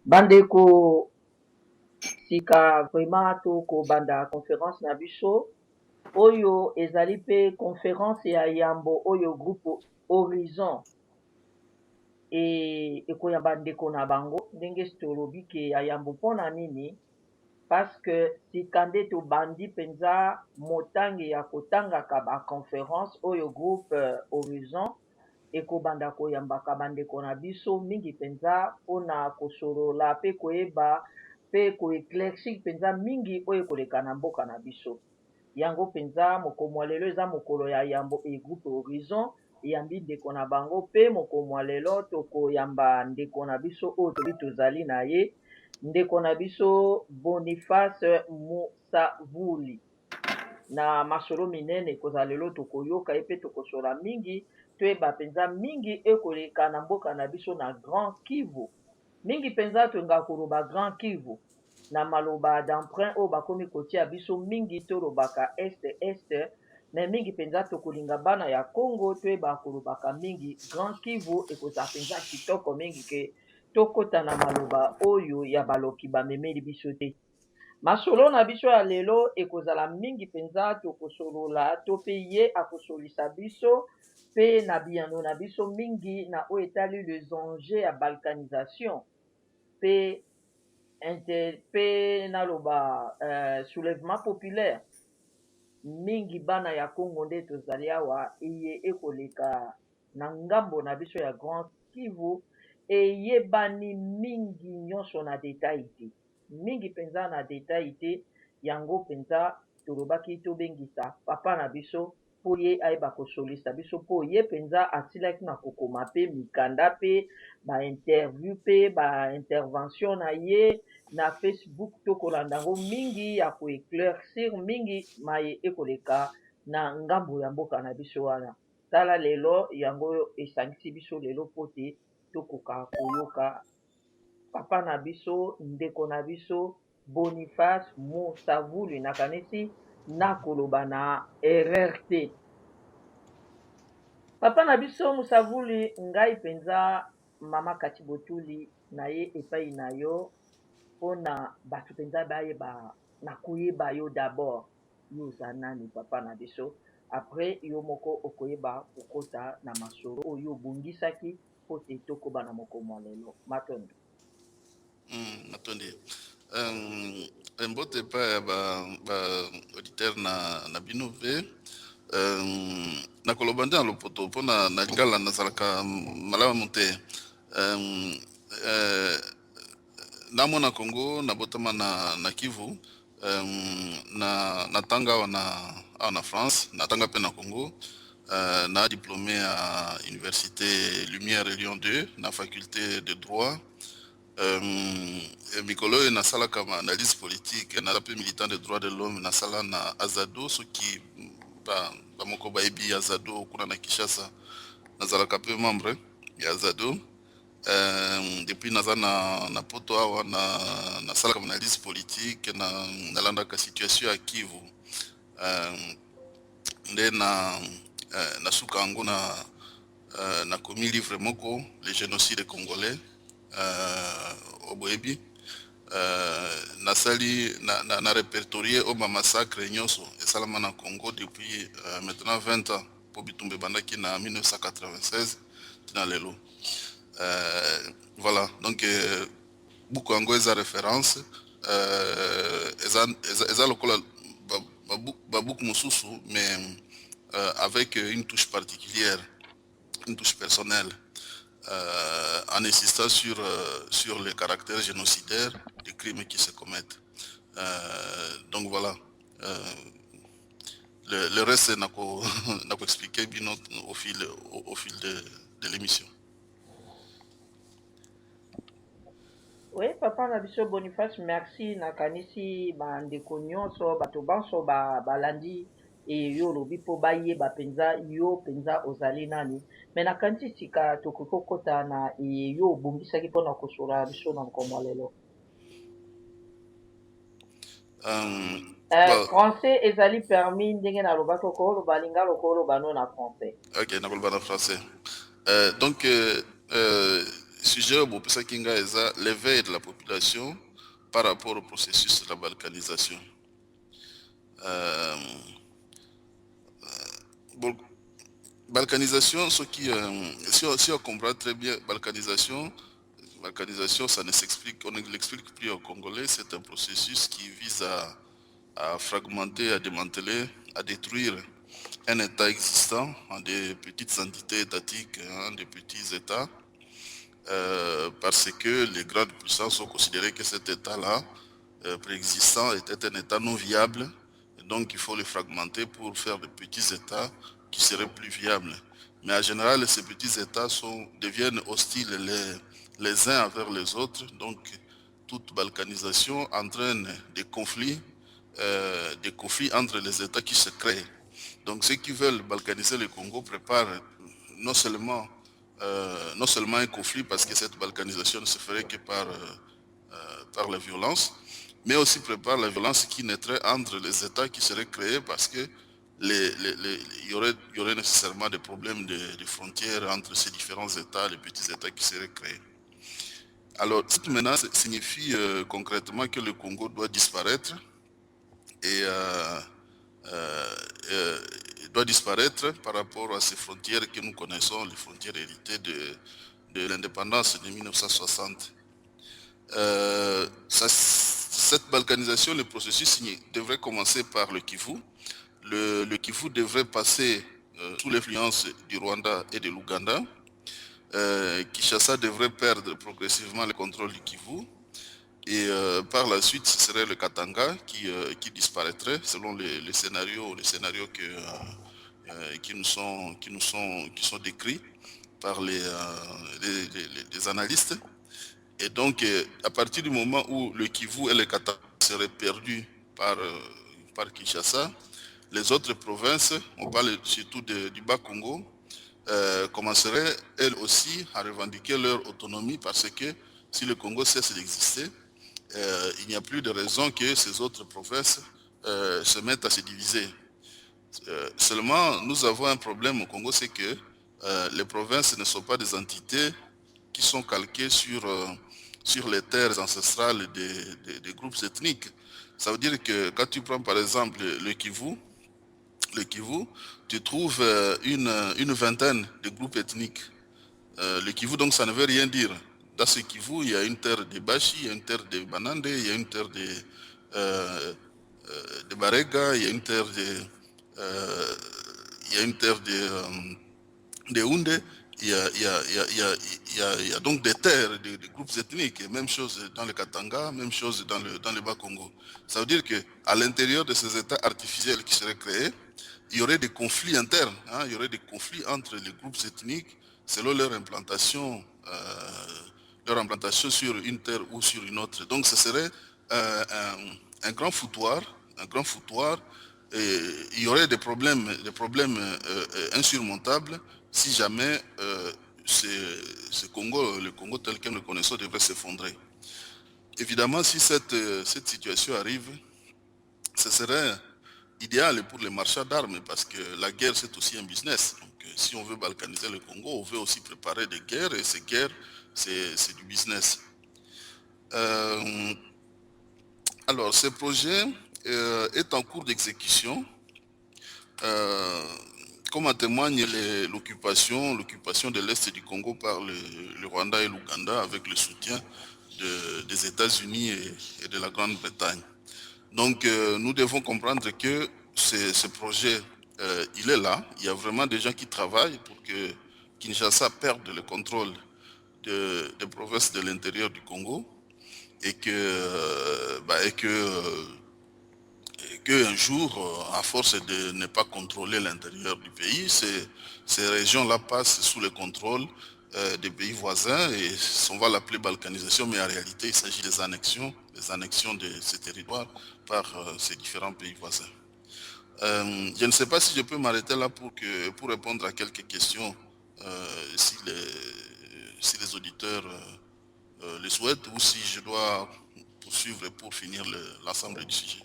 Bandeko sika vraiment toko banda conférence na biso oyo ezali pe conférence ya yambo oyo groupe Horizon ekoyamba ndeko na bango ndenge tolobi ke ya yambo mpona nini parce que sika nde tobandi mpenza motange ya kotangaka baconférence oyo groupe Horizon ekobanda koyambaka bandeko na biso mingi mpenza mpona kosolola pe koyeba pe koeclaircir mpenza mingi oyo ekoleka na mboka na biso yango mpenza mokomo ya lelo eza mokolo ya yambo e groupe Horizon eyambi ndeko na bango pe mokomo ya lelo tokoyamba ndeko na biso oyo tobi tozali na ye ndeko na biso Boniface Musavuli na masolo minene kozala lelo tokoyoka ye mpe tokosola mingi toyeba mpenza mingi ekoleka na mboka na biso na Grand Kivu mingi mpenza toyingaka koloba Grand Kivu na maloba d'emprunt oyo bakomi kotia biso mingi tolobaka este me mingi mpenza tokolinga bana ya Congo toyeba kolobaka mingi Grand Kivu ekozala mpenza kitoko mingi ke tokɔta na maloba oyo ya baloki bamemeli biso te masolo na biso ya lelo ekozala mingi mpenza tokosolola to mpe ye akosolisa biso mpe na biyano na biso mingi na oyo etali les enjeux ya balkanisation mpe naloba soulèvement populaire mingi bana ya Congo nde tozali awa eye ekoleka na ngambo na biso ya Grand Kivu eyebani mingi nyonso na detail te mingi mpenza na detail te yango mpenza tolobaki tobengisa papa na biso mpo ye ayeba kosolisa biso mpo ye mpenza asilaki na kokoma mpe mikanda mpe bainterview mpe baintervention na ye na Facebook tokolanda yango mingi ya koeclaircir mingi maye ekoleka na ngambo ya mboka na biso wana tala lelo yango esangisi biso lelo mpo te tokoka koyoka papa na biso ndeko na biso Boniface Musavuli nakanisi nakoloba na RRT papa na biso Musavuli ngai mpenza mama Kati Botuli na ye epai na yo mpona bato mpenza bayeba na koyeba yo d'abord yo oza nani papa na biso après yo moko okoyeba kokota na masolo oyo obongisaki po te tokoba na mokomo ya lelo matondo matondi mbote epai ya baauditeur na bino mpe nakoloba nde na lopoto mpona na lingala nazalaka malamu te namona Congo nabotama na Kivu natanga awa na France natanga mpe na Congo na diplômé à Université Lumière Lyon 2 na faculté de droit mikolo oyo nasalaka ma analyse politique naza mpe militant de droit de l'homme nasala na Azado soki bamoko bayebi Azado kuna na Kinshasa nazalaka mpe membre ya Azado depuis naza na poto awa nasalaka ma analyse politique nalandaka situation ya Kivu nde nasuka yango nakomi livre moko le génocide congolais oboyebi nasali na répertorier o massacre nyonso esalama na Congo depuis maintenant 20 ans po bitumba ebandaki na 1996 tina lelo voilà donc buku yango eza référence eza lokola babuku mosusu mais avec une touche particulière une touche personnelle en insistant sur le caractère génocidaire des crimes qui se commettent. Donc voilà. Le reste, n'a pas expliqué au fil de l'émission. Oui, papa na biso Boniface, merci nakanisi bandeko nyonso bato banso balandi yo lobi po bayeba penza yo penza ozali nani me nakanisi sika tokoki kokota na yo obongisaki mpona kosola biso na mokomo lelo français ezali permis ndenge nalobaki okoloba linga lokoloba no na français ok nakoloba na français donc sujet bopesaki nga eza l'éveil de la population population par rapport au processus de la balkanisation. Bon, balkanisation, si on comprend très bien balkanisation, ça ne s'explique, on ne l'explique plus aux Congolais, c'est un processus qui vise à fragmenter, à démanteler, à détruire un État existant en des petites entités étatiques, des petits États, parce que les grandes puissances ont considéré que cet État-là, préexistant, était un État non viable, et donc il faut le fragmenter pour faire de petits États qui seraient plus viables. Mais en général, ces petits États deviennent hostiles les uns envers les autres, donc toute balkanisation entraîne des conflits entre les États qui se créent. Donc ceux qui veulent balkaniser le Congo préparent non seulement un conflit, parce que cette balkanisation ne se ferait que par la violence, mais aussi préparent la violence qui naîtrait entre les États qui seraient créés, parce que il y aurait nécessairement des problèmes de frontières entre ces différents États, les petits États qui seraient créés. Alors, cette menace signifie concrètement que le Congo doit disparaître et doit disparaître par rapport à ces frontières que nous connaissons, les frontières héritées de l'indépendance de 1960. Cette balkanisation, le processus devrait commencer par le Kivu. Le Kivu devrait passer sous l'influence du Rwanda et de l'Ouganda. Kinshasa devrait perdre progressivement le contrôle du Kivu. Et par la suite, ce serait le Katanga qui disparaîtrait selon les scénarios qui sont décrits par les analystes. Et donc, à partir du moment où le Kivu et le Katanga seraient perdus par Kinshasa, les autres provinces, on parle surtout du Bas-Congo, commenceraient elles aussi à revendiquer leur autonomie, parce que si le Congo cesse d'exister, il n'y a plus de raison que ces autres provinces se mettent à se diviser. Seulement, nous avons un problème au Congo, c'est que les provinces ne sont pas des entités qui sont calquées sur les terres ancestrales des groupes ethniques. Ça veut dire que quand tu prends par exemple le Kivu, tu trouves une vingtaine de groupes ethniques. Le Kivu, donc, ça ne veut rien dire. Dans ce Kivu, il y a une terre de Bashi, il y a une terre de Banande, il y a une terre de Barega, il y a une terre de Houndé. Il y a donc des terres, des groupes ethniques. Et même chose dans le Katanga, même chose dans le Bas-Congo. Ça veut dire qu'à l'intérieur de ces États artificiels qui seraient créés, il y aurait des conflits internes, il y aurait des conflits entre les groupes ethniques selon leur implantation sur une terre ou sur une autre. Donc ce serait un grand foutoir, et il y aurait des problèmes insurmontables si jamais le Congo tel que nous le connaissons devrait s'effondrer. Évidemment, si cette situation arrive, ce serait idéal pour les marchands d'armes, parce que la guerre, c'est aussi un business. Donc, si on veut balkaniser le Congo, on veut aussi préparer des guerres, et ces guerres, c'est du business. Alors, ce projet est en cours d'exécution, comme en témoigne l'occupation de l'Est du Congo par le Rwanda et l'Ouganda, avec le soutien des États-Unis et de la Grande-Bretagne. Donc, nous devons comprendre que ce projet, il est là. Il y a vraiment des gens qui travaillent pour que Kinshasa perde le contrôle des provinces de l'intérieur du Congo, et qu'un jour, à force de ne pas contrôler l'intérieur du pays, ces régions-là passent sous le contrôle des pays voisins, et on va l'appeler balkanisation, mais en réalité, il s'agit des annexions de ces territoires par ces différents pays voisins. Je ne sais pas si je peux m'arrêter là pour répondre à quelques questions, si les auditeurs le souhaitent, ou si je dois poursuivre pour finir l'ensemble du sujet.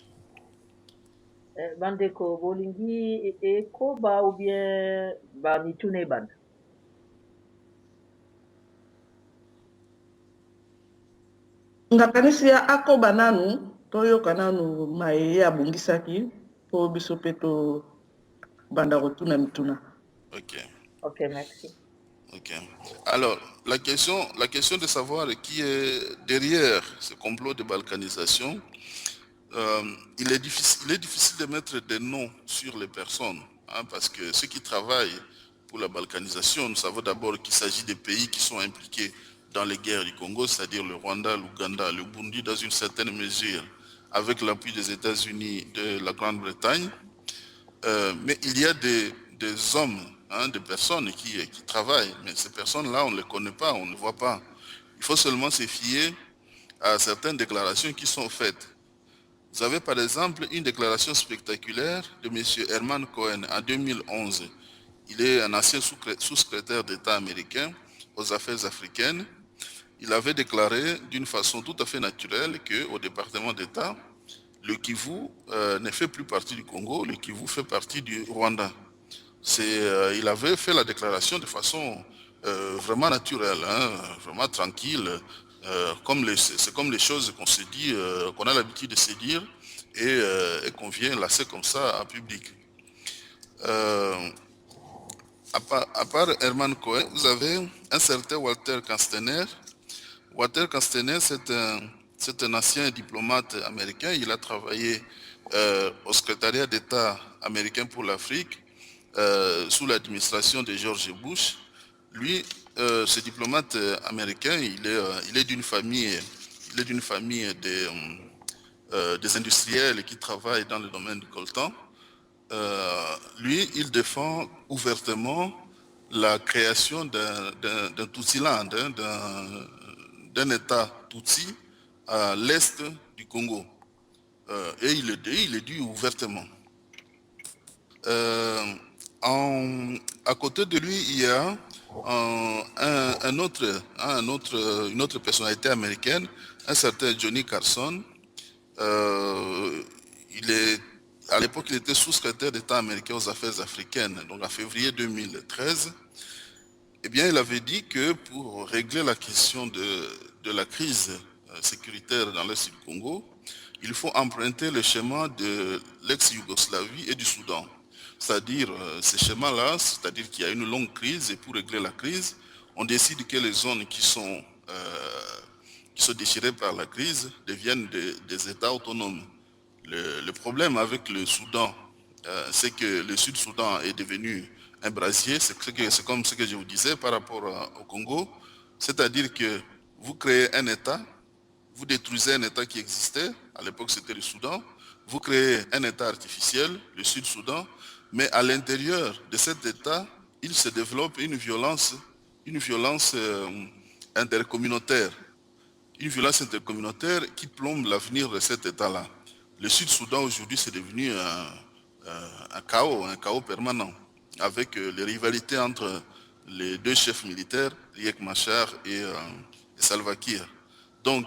Bandeko bolingi ekoba ou bien bamitune banda. ngakanisi ya akoba nanu toyoka nanu maye abongisaki po biso pe to banda kotuna mituna. Ok. Ok, merci. Ok. Alors, la question de savoir qui est derrière ce complot de balkanisation, il est difficile de mettre des noms sur les personnes, hein, parce que ceux qui travaillent pour la balkanisation, nous savons d'abord qu'il s'agit des pays qui sont impliqués dans les guerres du Congo, c'est-à-dire le Rwanda, l'Ouganda, le Burundi, dans une certaine mesure, avec l'appui des États-Unis, de la Grande-Bretagne. Mais il y a des hommes, hein, des personnes qui travaillent, mais ces personnes-là, on ne les connaît pas, on ne les voit pas. Il faut seulement se fier à certaines déclarations qui sont faites. Vous avez par exemple une déclaration spectaculaire de M. Herman Cohen en 2011. Il est un ancien sous-secrétaire d'État américain aux affaires africaines. Il avait déclaré d'une façon tout à fait naturelle qu'au département d'État, le Kivu ne fait plus partie du Congo, le Kivu fait partie du Rwanda. Il avait fait la déclaration de façon vraiment naturelle, hein, vraiment tranquille. C'est comme les choses qu'on se dit, qu'on a l'habitude de se dire et qu'on vient lasser comme ça en public. À part Herman Cohen, vous avez un certain Walter Kastener. Walter Kastener, c'est un ancien diplomate américain. Il a travaillé au secrétariat d'État américain pour l'Afrique sous l'administration de George Bush. Lui, ce diplomate américain, il est d'une famille des industriels qui travaillent dans le domaine du coltan. Lui, il défend ouvertement la création d'un Tutsiland, d'un État Tutsi à l'est du Congo. Et il le dit ouvertement. À côté de lui, il y a une autre personnalité américaine, un certain Johnny Carson. À l'époque, il était sous-secrétaire d'État américain aux affaires africaines, donc en février 2013. Eh bien, il avait dit que pour régler la question de la crise sécuritaire dans l'Est du Congo, il faut emprunter le schéma de l'ex-Yougoslavie et du Soudan. C'est-à-dire, ce schéma-là, c'est-à-dire qu'il y a une longue crise et pour régler la crise, on décide que les zones qui sont déchirées par la crise deviennent des États autonomes. Le problème avec le Soudan, c'est que le Sud-Soudan est devenu un brasier, c'est comme ce que je vous disais par rapport au Congo, c'est-à-dire que vous créez un État, vous détruisez un État qui existait, à l'époque c'était le Soudan, vous créez un État artificiel, le Sud-Soudan, mais à l'intérieur de cet État, il se développe une violence intercommunautaire. Une violence intercommunautaire qui plombe l'avenir de cet État-là. Le Sud-Soudan aujourd'hui c'est devenu un chaos permanent, avec les rivalités entre les deux chefs militaires, Riek Machar et Salva Kiir. Donc,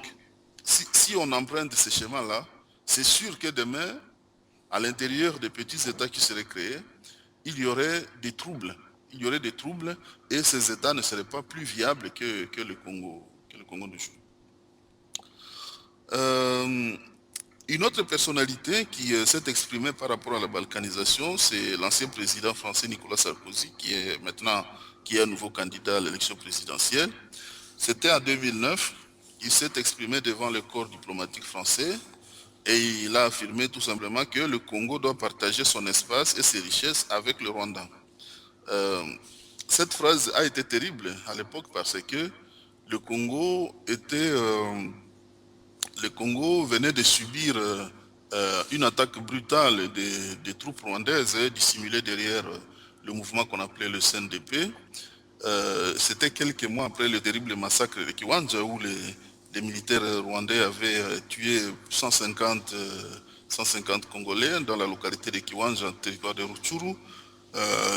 si on emprunte ce schéma-là, c'est sûr que demain, à l'intérieur des petits États qui seraient créés, il y aurait des troubles. Il y aurait des troubles et ces États ne seraient pas plus viables que le Congo d'aujourd'hui. Une autre personnalité qui s'est exprimée par rapport à la balkanisation, c'est l'ancien président français Nicolas Sarkozy, qui est un nouveau candidat à l'élection présidentielle. C'était en 2009, il s'est exprimé devant le corps diplomatique français et il a affirmé tout simplement que le Congo doit partager son espace et ses richesses avec le Rwanda. Cette phrase a été terrible à l'époque parce que le Congo venait de subir une attaque brutale des troupes rwandaises dissimulées derrière le mouvement qu'on appelait le CNDP. C'était quelques mois après le terrible massacre de Kiwanja où les militaires rwandais avaient tué 150 Congolais dans la localité de Kiwanja, territoire de Rutshuru.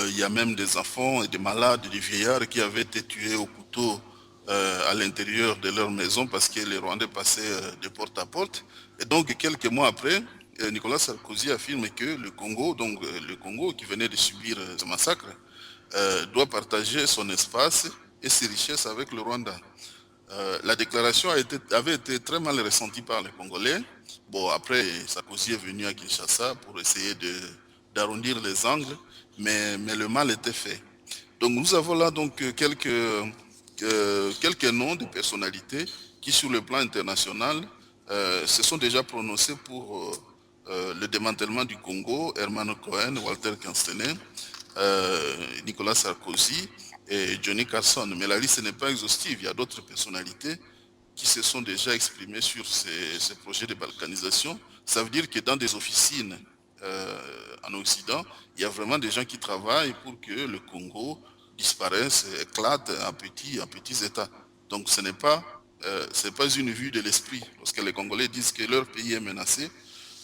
Il y a même des enfants et des malades, des vieillards qui avaient été tués au couteau à l'intérieur de leur maison parce que les Rwandais passaient de porte à porte. Et donc, quelques mois après, Nicolas Sarkozy affirme que le Congo qui venait de subir ce massacre, doit partager son espace et ses richesses avec le Rwanda. La déclaration avait été très mal ressentie par les Congolais. Bon, après, Sarkozy est venu à Kinshasa pour essayer d'arrondir les angles, mais le mal était fait. Donc nous avons là donc quelques noms de personnalités qui, sur le plan international, se sont déjà prononcés pour le démantèlement du Congo: Herman Cohen, Walter Kanstener, Nicolas Sarkozy et Johnny Carson. Mais la liste n'est pas exhaustive. Il y a d'autres personnalités qui se sont déjà exprimées sur ces projets de balkanisation. Ça veut dire que dans des officines en Occident, il y a vraiment des gens qui travaillent pour que le Congo disparaisse, éclate en petits États. Donc ce n'est pas une vue de l'esprit. Lorsque les Congolais disent que leur pays est menacé,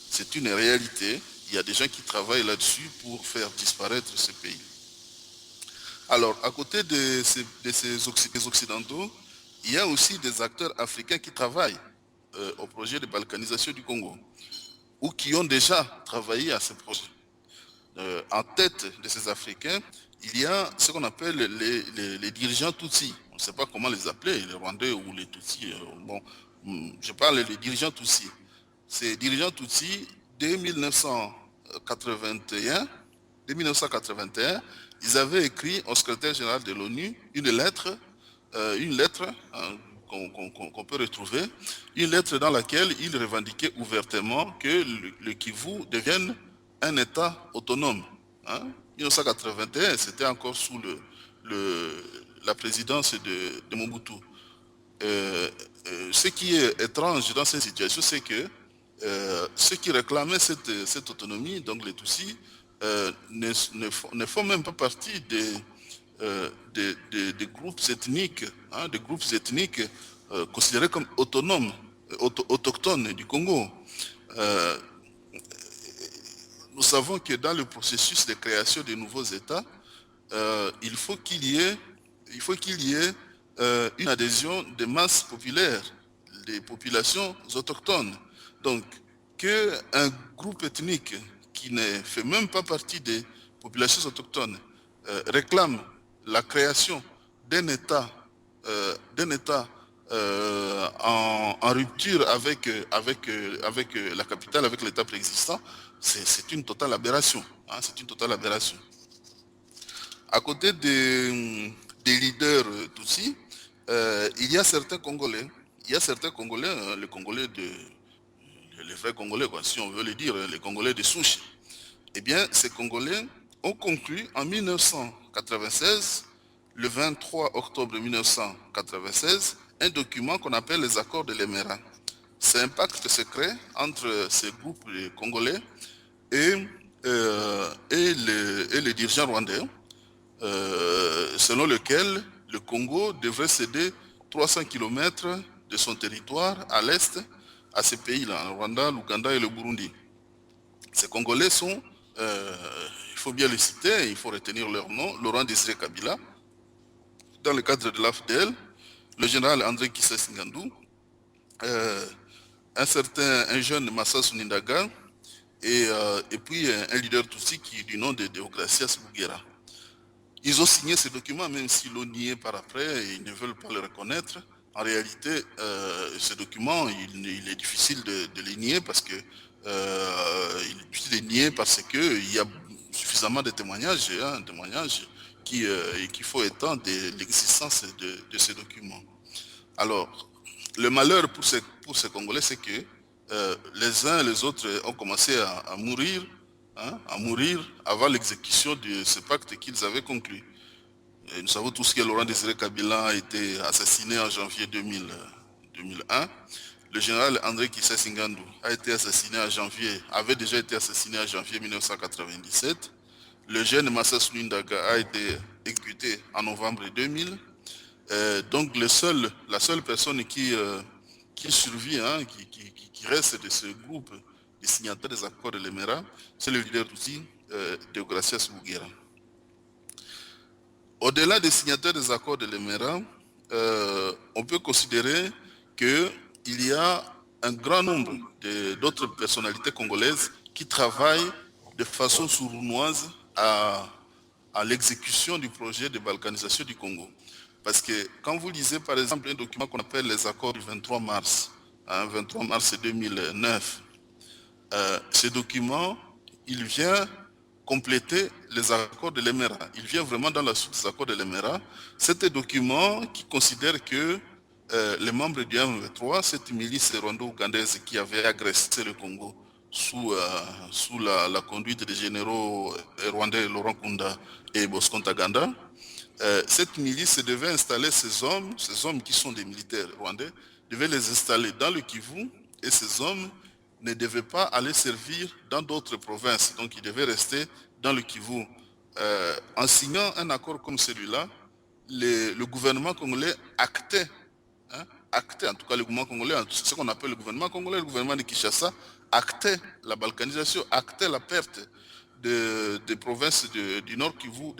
c'est une réalité. Il y a des gens qui travaillent là-dessus pour faire disparaître ce pays. Alors, à côté des Occidentaux, il y a aussi des acteurs africains qui travaillent au projet de balkanisation du Congo, ou qui ont déjà travaillé à ce projet. En tête de ces Africains, il y a ce qu'on appelle les dirigeants Tutsis. On ne sait pas comment les appeler, les Rwandais ou les Tutsis. Bon, je parle des dirigeants Tutsis. Ces dirigeants Tutsis, dès 1981, ils avaient écrit au secrétaire général de l'ONU une lettre hein, qu'on peut retrouver, une lettre dans laquelle ils revendiquaient ouvertement que le Kivu devienne un État autonome. Hein. 1981, c'était encore sous la présidence de Mobutu. Ce qui est étrange dans cette situation, c'est que ceux qui réclamaient cette autonomie, donc les Tutsis, ne font même pas partie des groupes ethniques, hein, considérés comme autonomes, autochtones du Congo. Nous savons que dans le processus de création de nouveaux États, il faut qu'il y ait une adhésion des masses populaires, des populations autochtones. Donc, qu'un groupe ethnique qui ne fait même pas partie des populations autochtones réclame la création d'un État, en rupture avec la capitale, avec l'État préexistant, c'est une totale aberration. Hein, c'est une totale aberration. À côté des leaders Tutsis, il y a certains Congolais. Il y a certains Congolais, hein, les vrais Congolais, quoi, si on veut le dire, les Congolais de souche. Eh bien, ces Congolais ont conclu en 1996, le 23 octobre 1996, un document qu'on appelle les accords de l'Emera. C'est un pacte secret entre ces groupes congolais et les dirigeants rwandais, selon lequel le Congo devrait céder 300 km de son territoire à l'est à ces pays-là, le Rwanda, l'Ouganda et le Burundi. Ces Congolais sont, il faut bien les citer, il faut retenir leur nom: Laurent Désiré Kabila, dans le cadre de l'AFDL, le général André Kissès Ngandou, un jeune Massassou Nindaga, et puis un leader Tutsi du nom de Deogracias Bouguera. Ils ont signé ce document, même s'ils l'ont nié par après, et ils ne veulent pas le reconnaître. En réalité, ce document, il est difficile de les nier parce que qu'il y a suffisamment de témoignages, qu'il faut étendre de l'existence de ces documents. Alors, le malheur pour ces Congolais, c'est que les uns et les autres ont commencé à mourir, hein, avant l'exécution de ce pacte qu'ils avaient conclu. Et nous savons tous que Laurent Désiré Kabila a été assassiné en janvier 2001. Le général André Kissès Ngandou avait déjà été assassiné en janvier 1997. Le jeune Massassou Nindaga a été exécuté en novembre 2000. Donc la seule personne qui survit, hein, qui reste de ce groupe des signataires des accords de l'Emera, c'est le leader Tutsi, Deogracias Bouguera. Au-delà des signataires des accords de l'Emera, on peut considérer qu'il y a un grand nombre d'autres personnalités congolaises qui travaillent de façon sournoise à l'exécution du projet de balkanisation du Congo. Parce que quand vous lisez par exemple un document qu'on appelle les accords du 23 mars, 23 mars 2009, ce document, il vient compléter les accords de l'Emera. Il vient vraiment dans la suite des accords de l'Emera. C'est un document qui considère que les membres du M23, cette milice rwando-ougandaise qui avait agressé le Congo sous la conduite des généraux rwandais Laurent Kunda et Bosco Ntaganda, cette milice devait installer ces hommes qui sont des militaires rwandais, devait les installer dans le Kivu, et ces hommes ne devaient pas aller servir dans d'autres provinces. Donc ils devaient rester dans le Kivu. En signant un accord comme celui-là, le gouvernement congolais actait, en tout cas le gouvernement congolais, ce qu'on appelle le gouvernement congolais, le gouvernement de Kinshasa, actait la balkanisation, actait la perte des provinces du Nord Kivu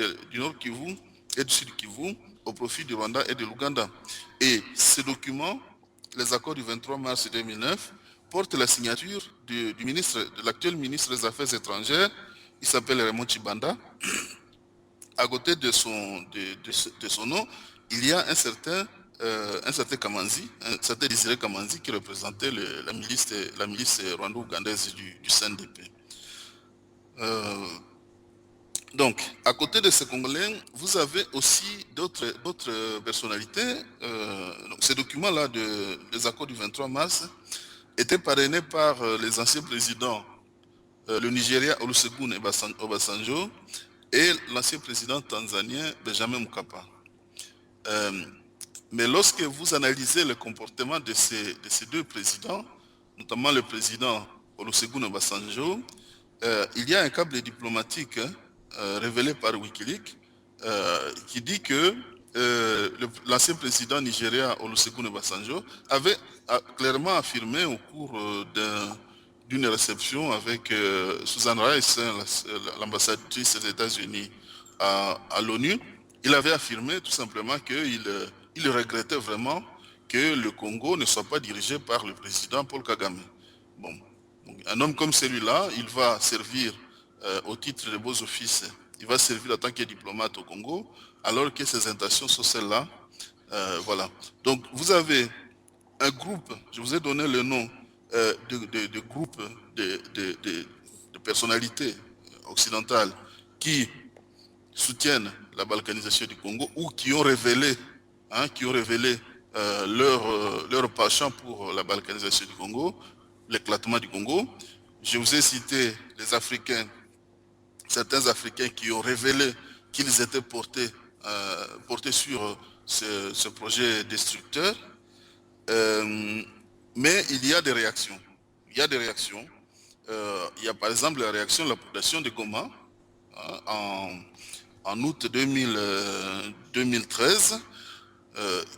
et du Sud Kivu au profit du Rwanda et de l'Ouganda. Et ce document, les accords du 23 mars 2009, porte la signature de l'actuel ministre des Affaires étrangères, il s'appelle Raymond Tshibanda. À côté de son nom, il y a un certain Kamanzi, un certain Désiré Kamanzi qui représentait la milice rwando-ougandaise du CNDP. Donc, à côté de ces Congolais, vous avez aussi d'autres personnalités. Donc, ces documents-là des accords du 23 mars étaient parrainés par les anciens présidents, le Nigeria Olusegun Obasanjo et l'ancien président tanzanien Benjamin Mkapa. Mais lorsque vous analysez le comportement de ces deux présidents, notamment le président Olusegun Obasanjo, il y a un câble diplomatique révélé par Wikileaks qui dit que l'ancien président nigérien Olusegun Obasanjo avait clairement affirmé au cours d'une réception avec Susan Rice, l'ambassadrice des États-Unis à l'ONU, il avait affirmé tout simplement qu'il regrettait vraiment que le Congo ne soit pas dirigé par le président Paul Kagame. Bon, donc, un homme comme celui-là, il va servir au titre de beaux offices, il va servir en tant que diplomate au Congo, alors que ses intentions sont celles-là. Voilà. Donc vous avez un groupe, je vous ai donné le nom de groupes de personnalités occidentales qui soutiennent la balkanisation du Congo ou qui ont révélé, leur penchant pour la balkanisation du Congo, l'éclatement du Congo. Je vous ai cité les Africains, certains Africains qui ont révélé qu'ils étaient portés sur ce projet destructeur. Mais il y a des réactions. Il y a des réactions. Il y a par exemple la réaction de la population de Goma en août 2013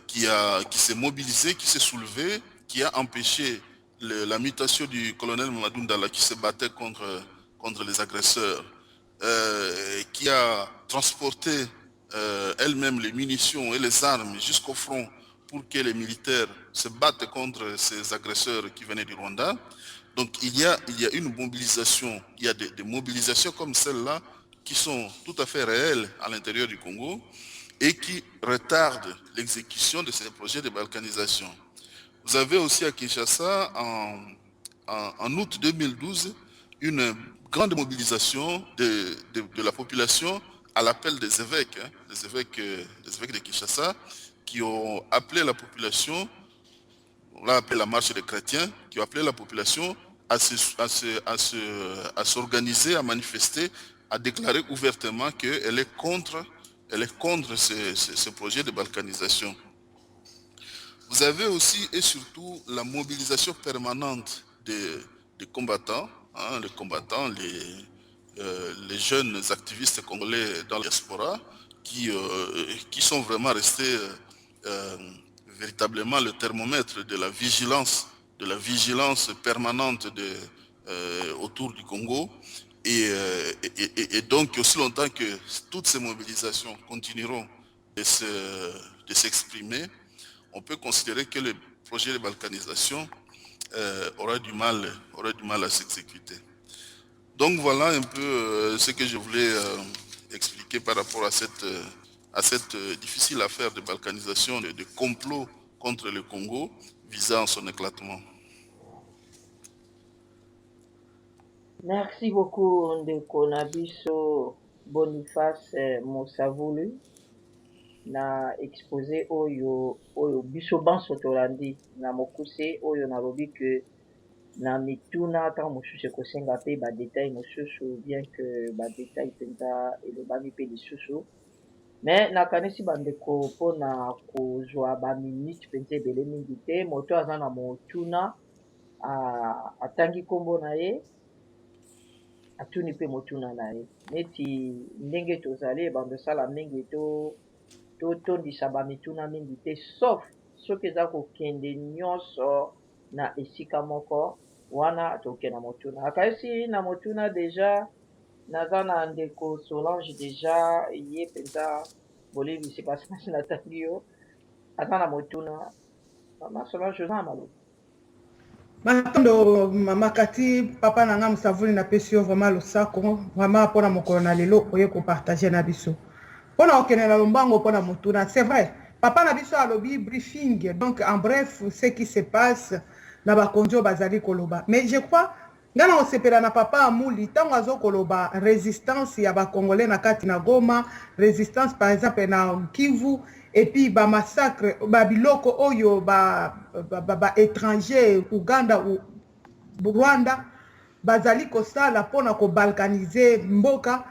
qui s'est mobilisé, qui s'est soulevé, qui a empêché la mutation du colonel Mamadou Ndala qui se battait contre les agresseurs, qui a transporté elle-même les munitions et les armes jusqu'au front pour que les militaires se battent contre ces agresseurs qui venaient du Rwanda. Donc il y a une mobilisation, il y a des mobilisations comme celle-là qui sont tout à fait réelles à l'intérieur du Congo et qui retardent l'exécution de ces projets de balkanisation. Vous avez aussi à Kinshasa, en août 2012, une grande mobilisation de la population à l'appel des évêques, les évêques de Kinshasa, qui ont appelé la population, on l'a appelé la marche des chrétiens, qui ont appelé la population à s'organiser, à manifester, à déclarer ouvertement qu'elle est contre ce projet de balkanisation. Vous avez aussi et surtout la mobilisation permanente des combattants, les jeunes activistes congolais dans la diaspora qui sont vraiment restés véritablement le thermomètre de la vigilance permanente autour du Congo. Et donc, aussi longtemps que toutes ces mobilisations continueront de s'exprimer, on peut considérer que le projet de balkanisation aura du mal à s'exécuter. Donc voilà un peu ce que je voulais expliquer par rapport à cette à cette difficile affaire de balkanisation, de complot contre le Congo visant son éclatement. Merci beaucoup ndeko na biso Boniface Mosavulu na exposé oyo biso banso tolandi na mokuse oyo nalobi que na mituna ntango mosusu ekosenga mpe badetail mosusu bien que badetail mpenza elobami mpe lisusu me nakanisi bandeko mpona kozwa baminute mpenza ebele mingi te moto aza na motuna atangi nkombo na ye atuni mpe motuna na ye neti ndenge tozali ebando osala mingi totondisa bamituna mingi te sauf soki eza kokende nyonso na esika moko wana tokende na motuna akayesi na motuna deja naza na ndeko Solange deja ye mpenza bolebisi pasinasi natangi yo aza na motuna mama Solange oza na maloba matondo mama kati papa na nga Mosavuli napesi yo vraiment losako vraiment mpona mokolo na lelo oye kopartage na biso mpona kokende na lombango mpona motuna c'est vrai papa na biso alobi briefing donc en bref ce qui se passe na bakonzi oyo bazali koloba mais je crois nga na kosepela na papa amuli ntango azokoloba résistance ya bakongolais na kati na Goma, résistance par exemple na Kivu et puis bamassacre babiloko oyo étranger Uganda ou Rwanda bazali kosala mpona kobalkanize mboka.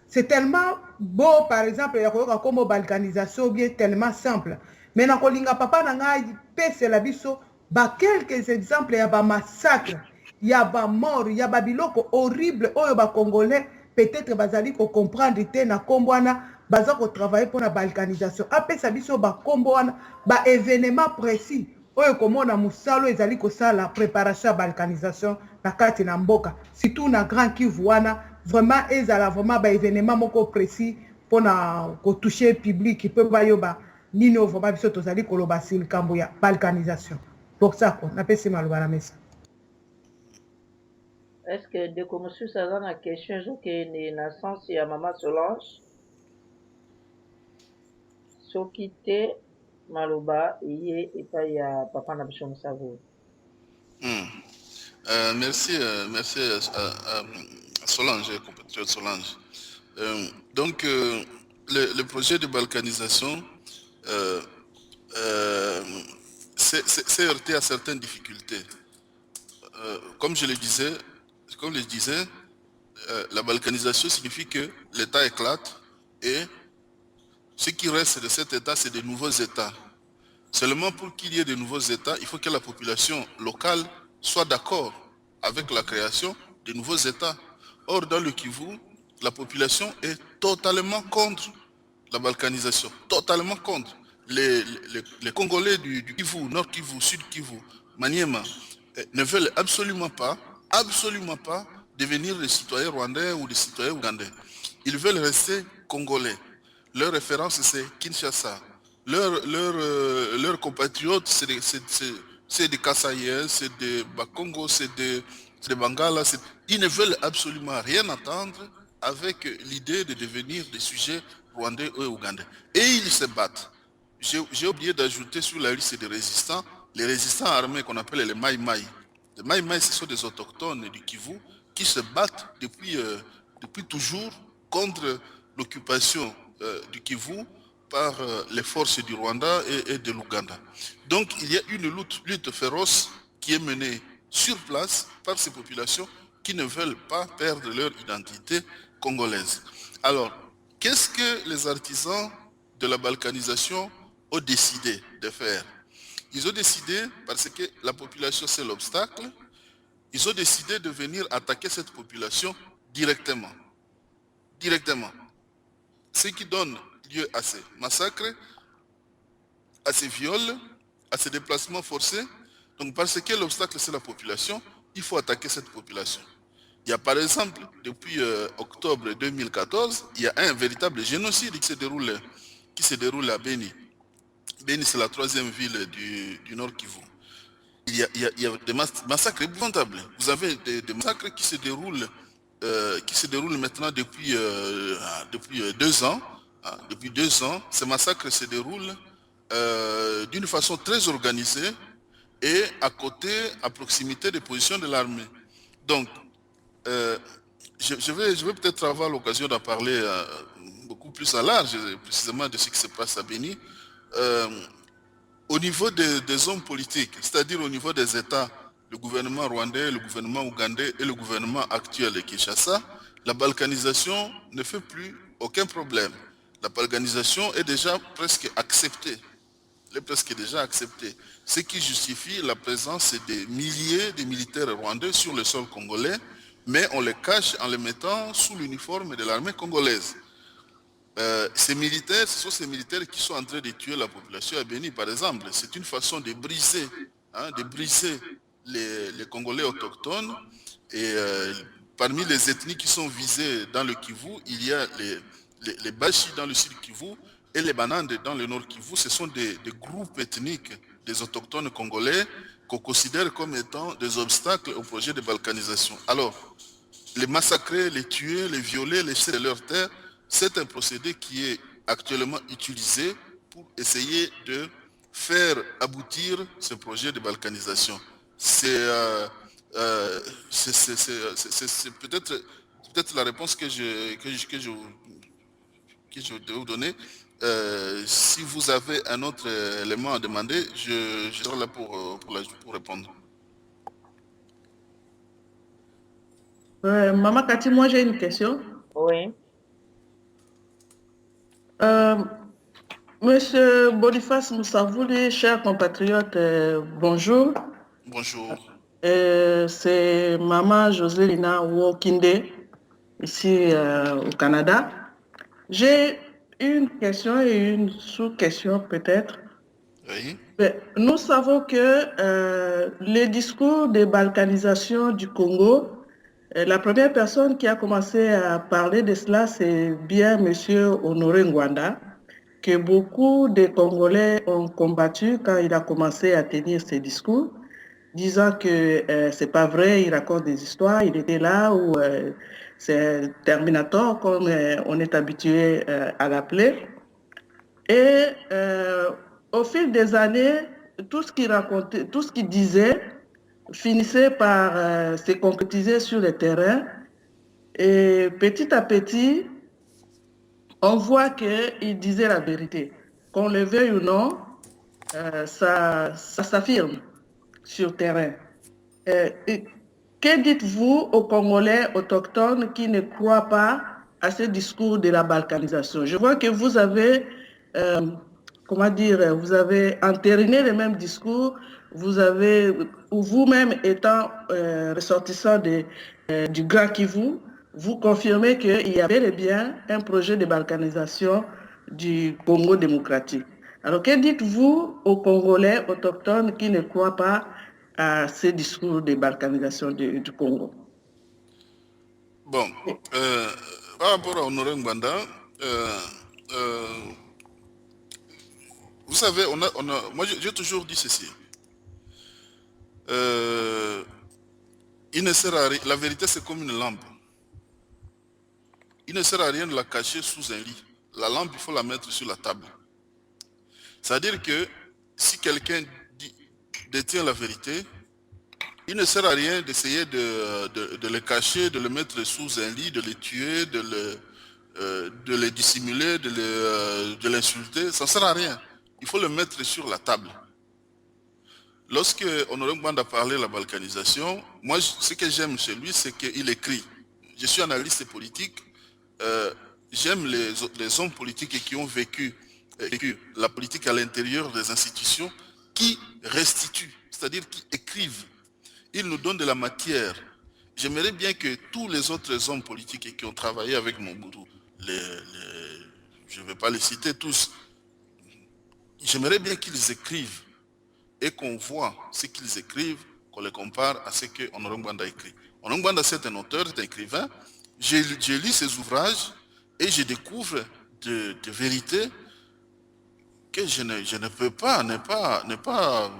C'est tellement beau par exemple ya koyoka kombo balkanisation bien tellement simple mais na kolinga papa na ngai pesela biso ba quelques exemples ya bamassacre ya bamort ya babiloko horrible oyo bakongolais peut-être bazali comprendre te na kombo wana baza kotravaille mpona balkanisation apesa biso bakombo wana baévénement précis oyo komona mosalo ezali kosala préparation ya balkanisation na kati na mboka surtout na Grand Kivu wana vraiment ezala vraiment baévénement moko précis mpona kotouche public mpe bayoba nini oyo vraiment biso tozali koloba si likambo ya balkanisation pour ça ko napesi maloba na mesa. Est-ce que ndeko mosusu aza na question ezokende na sens ya mama Solange soki te maloba eye epai ya papa na biso Mosavuli. Merci Solange, compatriote Solange. Donc, le projet de balkanisation s'est heurté à certaines difficultés. Comme je le disais, la balkanisation signifie que l'État éclate et ce qui reste de cet État, c'est de nouveaux États. Seulement pour qu'il y ait de nouveaux États, il faut que la population locale soit d'accord avec la création de nouveaux États. Or, dans le Kivu, la population est totalement contre la balkanisation, totalement contre. Les Congolais du Kivu, Nord Kivu, Sud Kivu, Maniema, ne veulent absolument pas devenir des citoyens rwandais ou des citoyens ougandais. Ils veulent rester congolais. Leur référence, c'est Kinshasa. Leurs compatriotes, c'est des Kassaïens, c'est des Bakongo, c'est des Bangala. Ils ne veulent absolument rien entendre avec l'idée de devenir des sujets rwandais ou ougandais. Et ils se battent. J'ai oublié d'ajouter sur la liste des résistants, les résistants armés qu'on appelle les Maï Maï. Les Maï Maï, ce sont des autochtones du Kivu qui se battent depuis toujours contre l'occupation du Kivu par les forces du Rwanda et de l'Ouganda. Donc il y a une lutte féroce qui est menée sur place par ces populations qui ne veulent pas perdre leur identité congolaise. Alors, qu'est-ce que les artisans de la balkanisation ont décidé de faire? Ils ont décidé, parce que la population c'est l'obstacle, ils ont décidé de venir attaquer cette population directement. Directement. Ce qui donne lieu à ces massacres, à ces viols, à ces déplacements forcés. Donc parce que l'obstacle c'est la population, il faut attaquer cette population. Il y a par exemple, depuis octobre 2014, il y a un véritable génocide qui se déroule à Beni. Beni, c'est la 3e ville du Nord Kivu. Il y a des massacres épouvantables. Vous avez des massacres qui se déroulent maintenant depuis 2 ans hein, depuis 2 ans, ces massacres se déroulent d'une façon très organisée et à côté, à proximité des positions de l'armée. Donc, euh, je vais peut-être avoir l'occasion d'en parler beaucoup plus à large, précisément de ce qui se passe à Béni. Euh, Au niveau des hommes politiques, c'est-à-dire au niveau des États, le gouvernement rwandais, le gouvernement ougandais et le gouvernement actuel de Kinshasa, la balkanisation ne fait plus aucun problème. La balkanisation est déjà presque acceptée. Elle est presque déjà acceptée. Ce qui justifie la présence des milliers de militaires rwandais sur le sol congolais, mais on les cache en les mettant sous l'uniforme de l'armée congolaise. Ces militaires, ce sont ces militaires qui sont en train de tuer la population à Béni, par exemple. C'est une façon de briser, les Congolais autochtones. Et parmi les ethnies qui sont visées dans le Kivu, il y a les Bashi dans le sud Kivu et les Banande dans le nord Kivu. Ce sont des groupes ethniques des autochtones congolais qu'on considère comme étant des obstacles au projet de balkanisation. Alors, les massacrer, les tuer, les violer, les jeter de leur terre, c'est un procédé qui est actuellement utilisé pour essayer de faire aboutir ce projet de balkanisation. C'est peut-être la réponse que je devais vous donner. Si vous avez un autre élément à demander, je serai là pour répondre. Maman Cathy, moi j'ai une question. Oui. Monsieur Boniface Moussavouli, chers compatriotes, bonjour. Bonjour. C'est Maman Joselina Wokinde, ici au Canada. J'ai une question et une sous-question peut-être. Oui. Nous savons que les discours de balkanisation du Congo, la première personne qui a commencé à parler de cela, c'est bien Monsieur Honoré Ngwanda, que beaucoup de Congolais ont combattu quand il a commencé à tenir ses discours, disant que c'est pas vrai, il raconte des histoires, il était là où c'est Terminator, comme on est habitué à l'appeler. Et au fil des années, tout ce qu'il racontait, tout ce qu'il disait, finissait par se concrétiser sur le terrain. Et petit à petit, on voit qu'il disait la vérité. Qu'on le veuille ou non, ça s'affirme sur le terrain. Que dites-vous aux Congolais autochtones qui ne croient pas à ce discours de la balkanisation? Je vois que vous avez, vous avez entériné le même discours, vous-même étant ressortissant du Grand Kivu, vous confirmez qu'il y a bel et bien un projet de balkanisation du Congo démocratique. Alors, que dites-vous aux Congolais autochtones qui ne croient pas à ces discours de balkanisation du Congo? Bon, par rapport à Honoré Ngwanda, vous savez, moi j'ai toujours dit ceci. Il ne sert à rien, la vérité c'est comme une lampe. Il ne sert à rien de la cacher sous un lit. La lampe, il faut la mettre sur la table. C'est-à-dire que si quelqu'un détient la vérité, il ne sert à rien d'essayer de le cacher, de le mettre sous un lit, de le tuer, de le dissimuler, de l'insulter. Ça ne sert à rien. Il faut le mettre sur la table. Lorsque Honoré Ngwanda a parlé de la balkanisation, moi, ce que j'aime chez lui, c'est qu'il écrit. Je suis analyste politique. J'aime les hommes politiques qui ont vécu la politique à l'intérieur des institutions, qui restituent, c'est-à-dire qui écrivent. Ils nous donnent de la matière. J'aimerais bien que tous les autres hommes politiques qui ont travaillé avec Mobutu, je ne vais pas les citer tous, j'aimerais bien qu'ils écrivent et qu'on voit ce qu'ils écrivent, qu'on les compare à ce que Honoré Ngwanda écrit. Honoré Ngwanda, c'est un auteur, c'est un écrivain. J'ai lu ses ouvrages et je découvre de vérités que je ne peux pas ne pas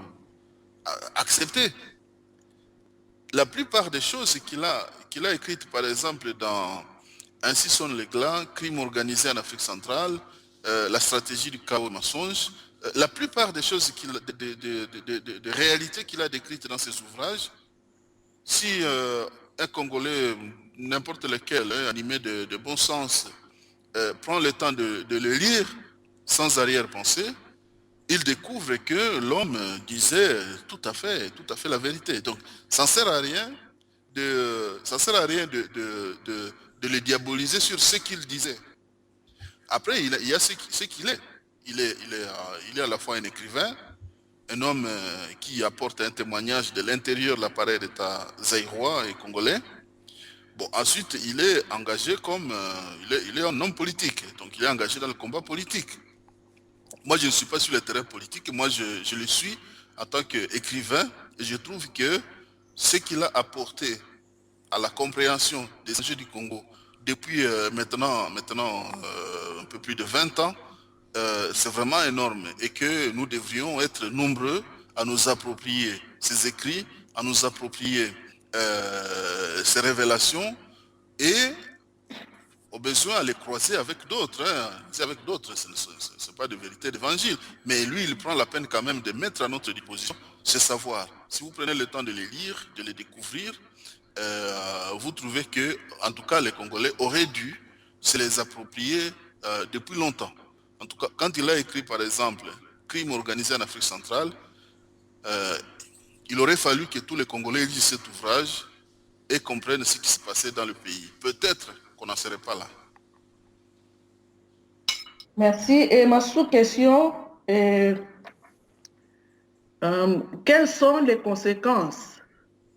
accepter. La plupart des choses qu'il a écrites, par exemple, dans Ainsi sonne les glands, crime organisé en Afrique centrale, la stratégie du chaos et mensonge. La plupart des choses, de réalités qu'il a décrites dans ses ouvrages, si un Congolais, n'importe lequel, animé de bon sens, prend le temps de le lire sans arrière-pensée, il découvre que l'homme disait tout à fait la vérité. Donc, ça ne sert à rien de le diaboliser sur ce qu'il disait. Après, il y a ce qu'il est. Il est à la fois un écrivain, un homme qui apporte un témoignage de l'intérieur de l'appareil d'État zaïrois et congolais. Bon, ensuite, il est engagé comme... il est un homme politique, donc il est engagé dans le combat politique. Moi, je ne suis pas sur le terrain politique, moi, je le suis en tant qu'écrivain, et je trouve que ce qu'il a apporté à la compréhension des enjeux du Congo depuis maintenant un peu plus de 20 ans, c'est vraiment énorme et que nous devrions être nombreux à nous approprier ces écrits, à nous approprier ces révélations et au besoin à les croiser avec d'autres. C'est avec d'autres, ce n'est pas de vérité d'évangile. Mais lui, il prend la peine quand même de mettre à notre disposition ce savoir. Si vous prenez le temps de les lire, de les découvrir, vous trouvez que, en tout cas, les Congolais auraient dû se les approprier depuis longtemps. En tout cas, quand il a écrit, par exemple, Crime organisé en Afrique centrale, il aurait fallu que tous les Congolais lisent cet ouvrage et comprennent ce qui se passait dans le pays. Peut-être qu'on n'en serait pas là. Merci. Et ma sous-question est quelles sont les conséquences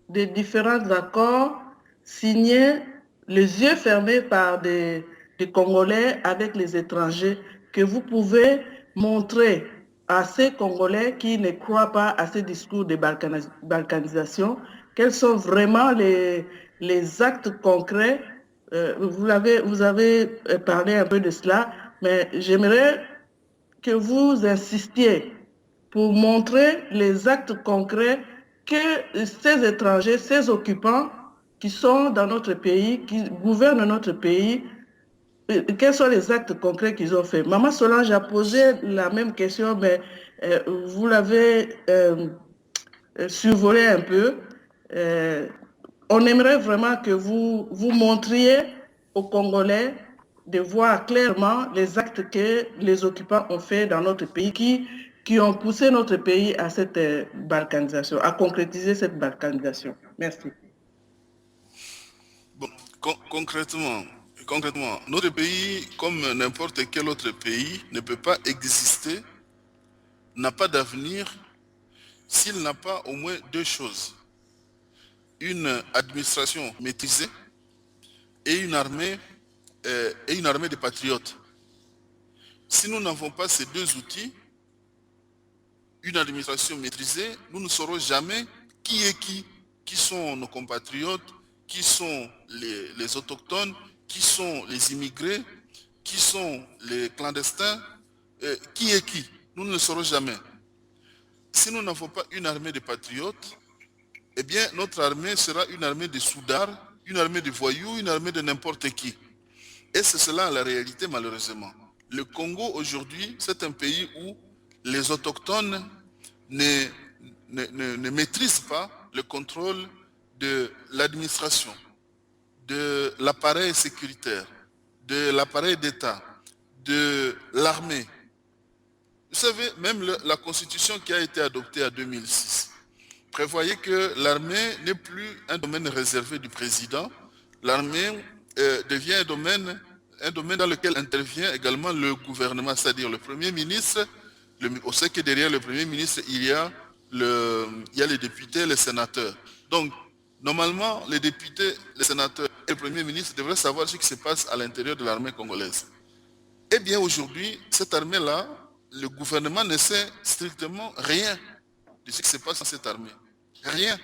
des différents accords signés les yeux fermés par des Congolais avec les étrangers que vous pouvez montrer à ces Congolais qui ne croient pas à ces discours de balkanisation? Quels sont vraiment les actes concrets? Vous avez parlé un peu de cela, mais j'aimerais que vous insistiez pour montrer les actes concrets que ces étrangers, ces occupants qui sont dans notre pays, qui gouvernent notre pays, quels sont les actes concrets qu'ils ont faits? Maman Solange a posé la même question, mais vous l'avez survolé un peu. On aimerait vraiment que vous montriez aux Congolais de voir clairement les actes que les occupants ont faits dans notre pays, qui ont poussé notre pays à cette balkanisation, à concrétiser cette balkanisation. Merci. Bon, concrètement, notre pays, comme n'importe quel autre pays, ne peut pas exister, n'a pas d'avenir, s'il n'a pas au moins deux choses. Une administration maîtrisée et une armée de patriotes. Si nous n'avons pas ces deux outils, une administration maîtrisée, nous ne saurons jamais qui est qui sont nos compatriotes, qui sont les autochtones, qui sont les immigrés, qui sont les clandestins, qui est qui. Nous ne le saurons jamais. Si nous n'avons pas une armée de patriotes, eh bien notre armée sera une armée de soudards, une armée de voyous, une armée de n'importe qui. Et c'est cela la réalité malheureusement. Le Congo aujourd'hui, c'est un pays où les autochtones ne maîtrisent pas le contrôle de l'administration, de l'appareil sécuritaire, de l'appareil d'État, de l'armée. Vous savez, même la constitution qui a été adoptée en 2006 prévoyait que l'armée n'est plus un domaine réservé du président. L'armée devient un domaine dans lequel intervient également le gouvernement, c'est-à-dire le Premier ministre. On sait que derrière le Premier ministre, il y a les députés, les sénateurs. Donc, normalement, les députés, les sénateurs et le Premier ministre devraient savoir ce qui se passe à l'intérieur de l'armée congolaise. Eh bien, aujourd'hui, cette armée-là, le gouvernement ne sait strictement rien de ce qui se passe dans cette armée. Rien.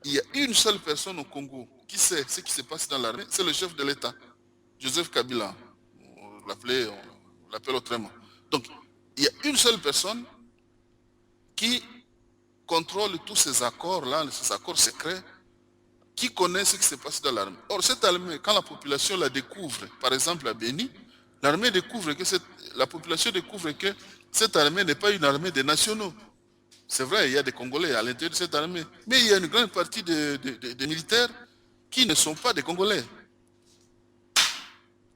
Il y a une seule personne au Congo qui sait ce qui se passe dans l'armée, c'est le chef de l'État, Joseph Kabila. On l'appelle autrement. Donc, il y a une seule personne qui contrôle tous ces accords-là, ces accords secrets qui connaît ce qui se passe dans l'armée. Or, cette armée, quand la population la découvre, par exemple à Béni, l'armée découvre que la population découvre que cette armée n'est pas une armée des nationaux. C'est vrai, il y a des Congolais à l'intérieur de cette armée, mais il y a une grande partie des militaires qui ne sont pas des Congolais.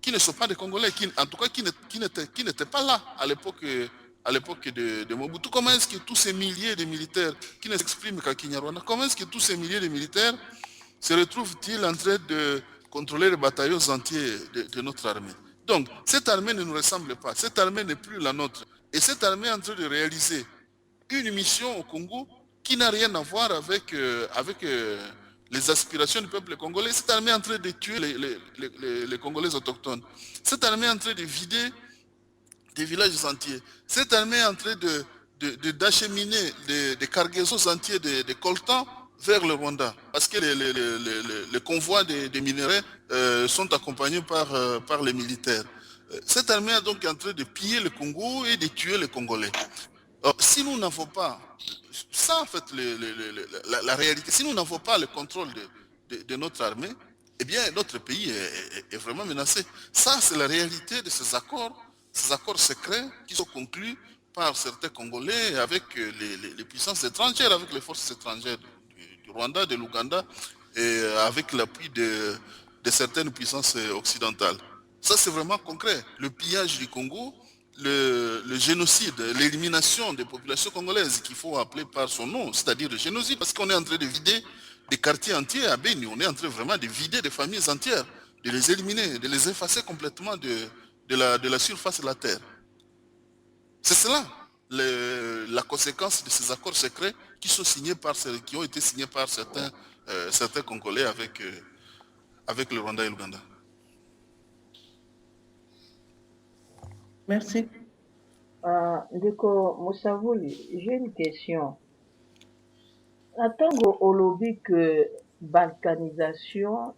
Qui ne sont pas des Congolais, en tout cas qui n'étaient pas là à l'époque de Mobutu. Comment est-ce que tous ces milliers de militaires qui ne s'expriment qu'à Kinyarwanda, comment est-ce que tous ces milliers de militaires se retrouvent-ils en train de contrôler les bataillons entiers de notre armée? Donc, cette armée ne nous ressemble pas, cette armée n'est plus la nôtre. Et cette armée est en train de réaliser une mission au Congo qui n'a rien à voir avec, les aspirations du peuple congolais. Cette armée est en train de tuer les Congolais autochtones. Cette armée est en train de vider des villages entiers. Cette armée est en train d'acheminer des cargaisons entières de coltan vers le Rwanda. Parce que les convois des minerais sont accompagnés par les militaires. Cette armée est donc en train de piller le Congo et de tuer les Congolais. Alors, si nous n'avons pas, ça en fait la réalité, si nous n'avons pas le contrôle de notre armée, eh bien notre pays est vraiment menacé. Ça c'est la réalité de ces accords secrets qui sont conclus par certains Congolais avec les puissances étrangères, avec les forces étrangères du Rwanda, de l'Ouganda et avec l'appui de certaines puissances occidentales. Ça c'est vraiment concret. Le pillage du Congo, le génocide, l'élimination des populations congolaises qu'il faut appeler par son nom, c'est-à-dire le génocide, parce qu'on est en train de vider des quartiers entiers à Beni, on est en train vraiment de vider des familles entières, de les éliminer, de les effacer complètement de la surface de la terre. C'est cela la conséquence de ces accords secrets qui ont été signés par certains Congolais avec le Rwanda et l'Ouganda. Merci. Ndeko Mosavuli, j'ai une question. Ntango olobi que balkanisation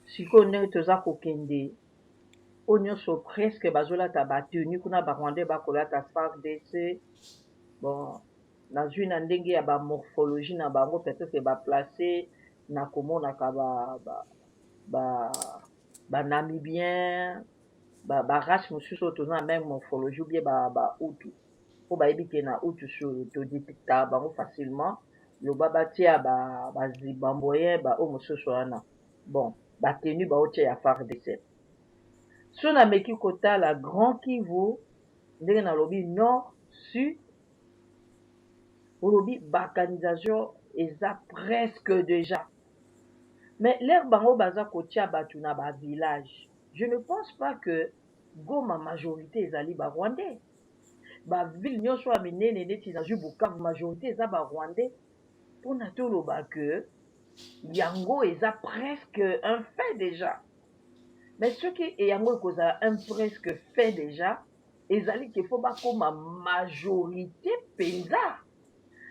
sikoyo ndenge toza kokende oyo nyonso presque bazolata batenu kuna barwandais bakolata FARDC. Bon, nazwi na ndenge ya bamorphologie na bango peut-être baplace na komonaka banamibien barace mosusu oyo toza na même morphologie ou bien bautu po bayebi ke na utu todetectaka bango facilement loba batia bazibamboyen oyo mosusu wana bon batenu baotia ya FARDC. So nameki kotala Grand Kivu ndenge nalobi nord sud olobi balkanisation eza presque déjà, mais lere bango baza kotia bato na bavillage. Je ne pense pas que Goma majorité ezali barwandais. Baville nyonso ya minene neti nazwi Bukavu majorité eza barwandais. Mpona toloba que yango eza presque un fait déjà. Mais soki yango ekozala un presque fait déjà ezali ke fo bakoma majorité mpenza.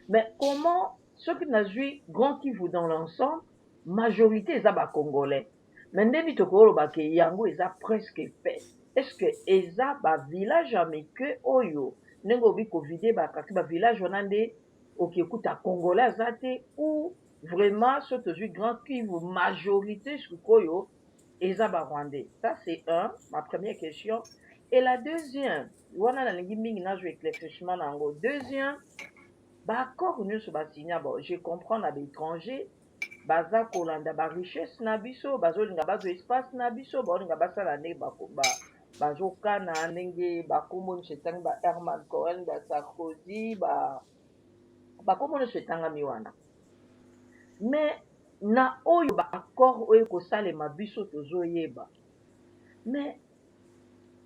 Mais comment soki nazwi Grand Kivu dans l'ensemble majorité eza bacongolais. Mais ndebi tokoloba ke yango eza presque fait. Est-ce que eza village ameke oyo ndenge obi kovide bakati village wana nde okekuta congolais aza te ou vraiment so tozwi Grand Kivu majorité sikoyo eza barwandais? Ça c'est ma première question. Et la deuxième wana nalingi mingi nazwa éclaircissement nango. Deuxième baaccord nyonso basinya bon je comprends na baétranger baza kolanda barichesse na biso bazolinga bazwa espace na biso baolinga basala ndenge bazokana ndenge bakombo nyonso etanga Herman Cohen Sarkozy bakombo nyonso etangami wana. Mais na oyo baaccord oyo ekosalema biso tozoyeba, mais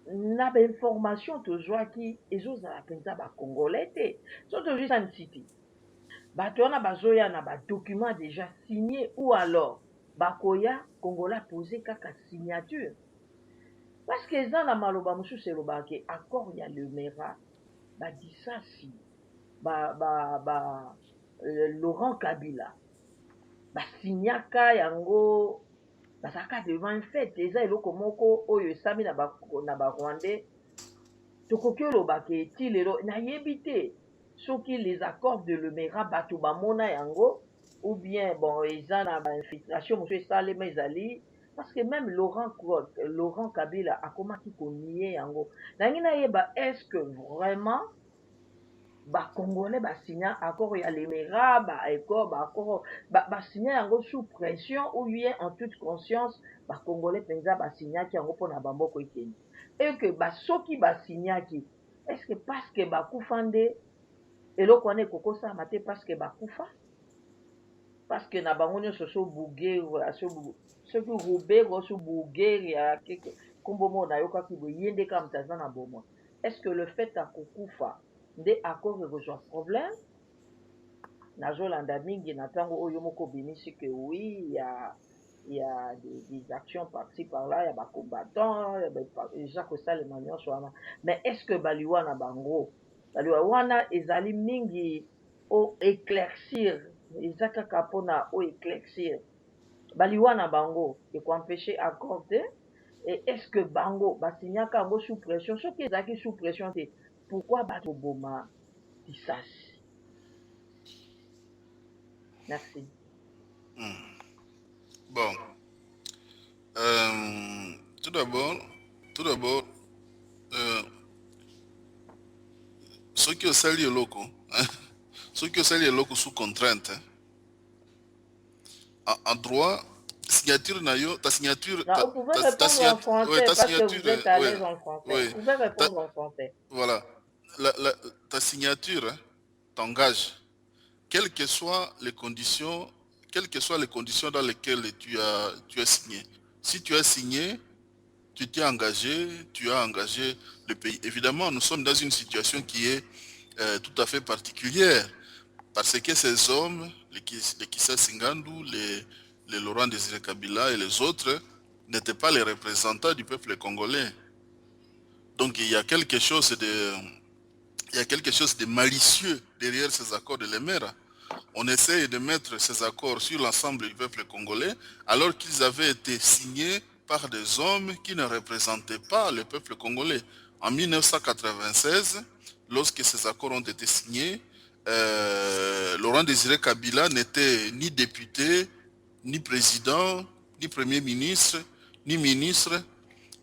na bainformation tozwaki ezozala mpenza bacongolais te. So tozwi sa nsiti bato wana bazoya na badocument déjà signé ou alors bakoya congolais posé kaka signature parce que eza na maloba mosusu elobaka ke accord ya Lemera badisasi Laurent Kabila basinyaka yango bazalaka devant un fait eza eloko moko oyo esami na barwandais tokoki oloba ke ti lelo nayebi te soki les accords de Lemera bato bamona yango ou bien bon eza na bainfiltration mosusu esalema ezali parce que même Laurent Kabila akomaki konie yango nangi nayeba est ce que vraiment bacongolais basinya accord ya lemera baaccord baaccord basinya yango sous pression ou bien en toute conscience bacongolais mpenza basinyaki yango mpona bamboka ekende et que soki basinyaki est ce que parce que bakufa nde eloko wana ekokosalama te parce que bakufa parce que na bango nyonso so bugere soki rubero so bugere ya nkombo moko nayokaki boye ye nde kaka moto aza na bomoi est ce que le fait akokufa nde accord ekozwa problème nazolanda mingi na ntango oyo moko obimisi ke oui ya des actions par-ci par-là ya bacombattant eza kosalema nyonso wana mais est ce que baliwa na bango baliwa wana ezali mingi o éclaircir eza kaka mpona o éclaircir baliwa na bango ekoempêche accord te et est ce que bango basinyaka yango sous pression soki ezalaki sous pression te pourquoi bato boma lisasi merci Bon, tout d'abord, ceux qui ont sali le loco, ceux qui ont sali le loco sous contrainte, en droit, signature nayo, ta signature, vous pouvez répondre en français parce que vous êtes à l'aise en français. Vous pouvez répondre en français. Voilà, ta signature t'engage, quelles que soient les conditions dans lesquelles tu as signé. Si tu as signé, tu t'es engagé, tu as engagé le pays. Évidemment, nous sommes dans une situation qui est tout à fait particulière, parce que ces hommes, les Kissa Singandou, les Laurent Désiré Kabila et les autres, n'étaient pas les représentants du peuple congolais. Donc il y a quelque chose de malicieux derrière ces accords de l'Emera. On essaye de mettre ces accords sur l'ensemble du peuple congolais alors qu'ils avaient été signés par des hommes qui ne représentaient pas le peuple congolais. En 1996, lorsque ces accords ont été signés, Laurent Désiré Kabila n'était ni député, ni président, ni premier ministre, ni ministre,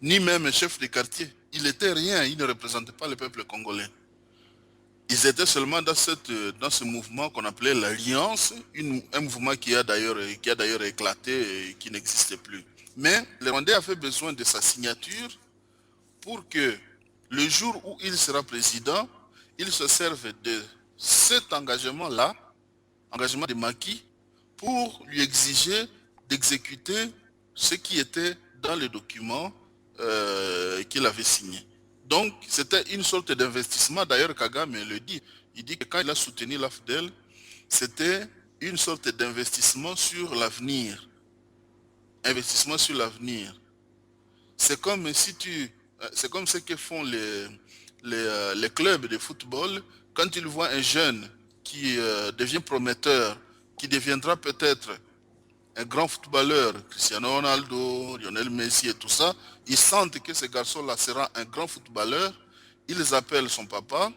ni même chef de quartier. Il n'était rien, il ne représentait pas le peuple congolais. Ils étaient seulement dans ce mouvement qu'on appelait l'Alliance, un mouvement qui a d'ailleurs éclaté et qui n'existait plus. Mais le Rwandais avait besoin de sa signature pour que le jour où il sera président, il se serve de cet engagement-là, engagement de Macky, pour lui exiger d'exécuter ce qui était dans le document qu'il avait signé. Donc, c'était une sorte d'investissement. D'ailleurs, Kagame le dit. Il dit que quand il a soutenu l'AFDEL, c'était une sorte d'investissement sur l'avenir. Investissement sur l'avenir. C'est comme ce que font les clubs de football. Quand ils voient un jeune qui devient prometteur, qui deviendra peut-être un grand footballeur, Cristiano Ronaldo, Lionel Messi et tout ça, ils sentent que ce garçon-là sera un grand footballeur, ils appellent son papa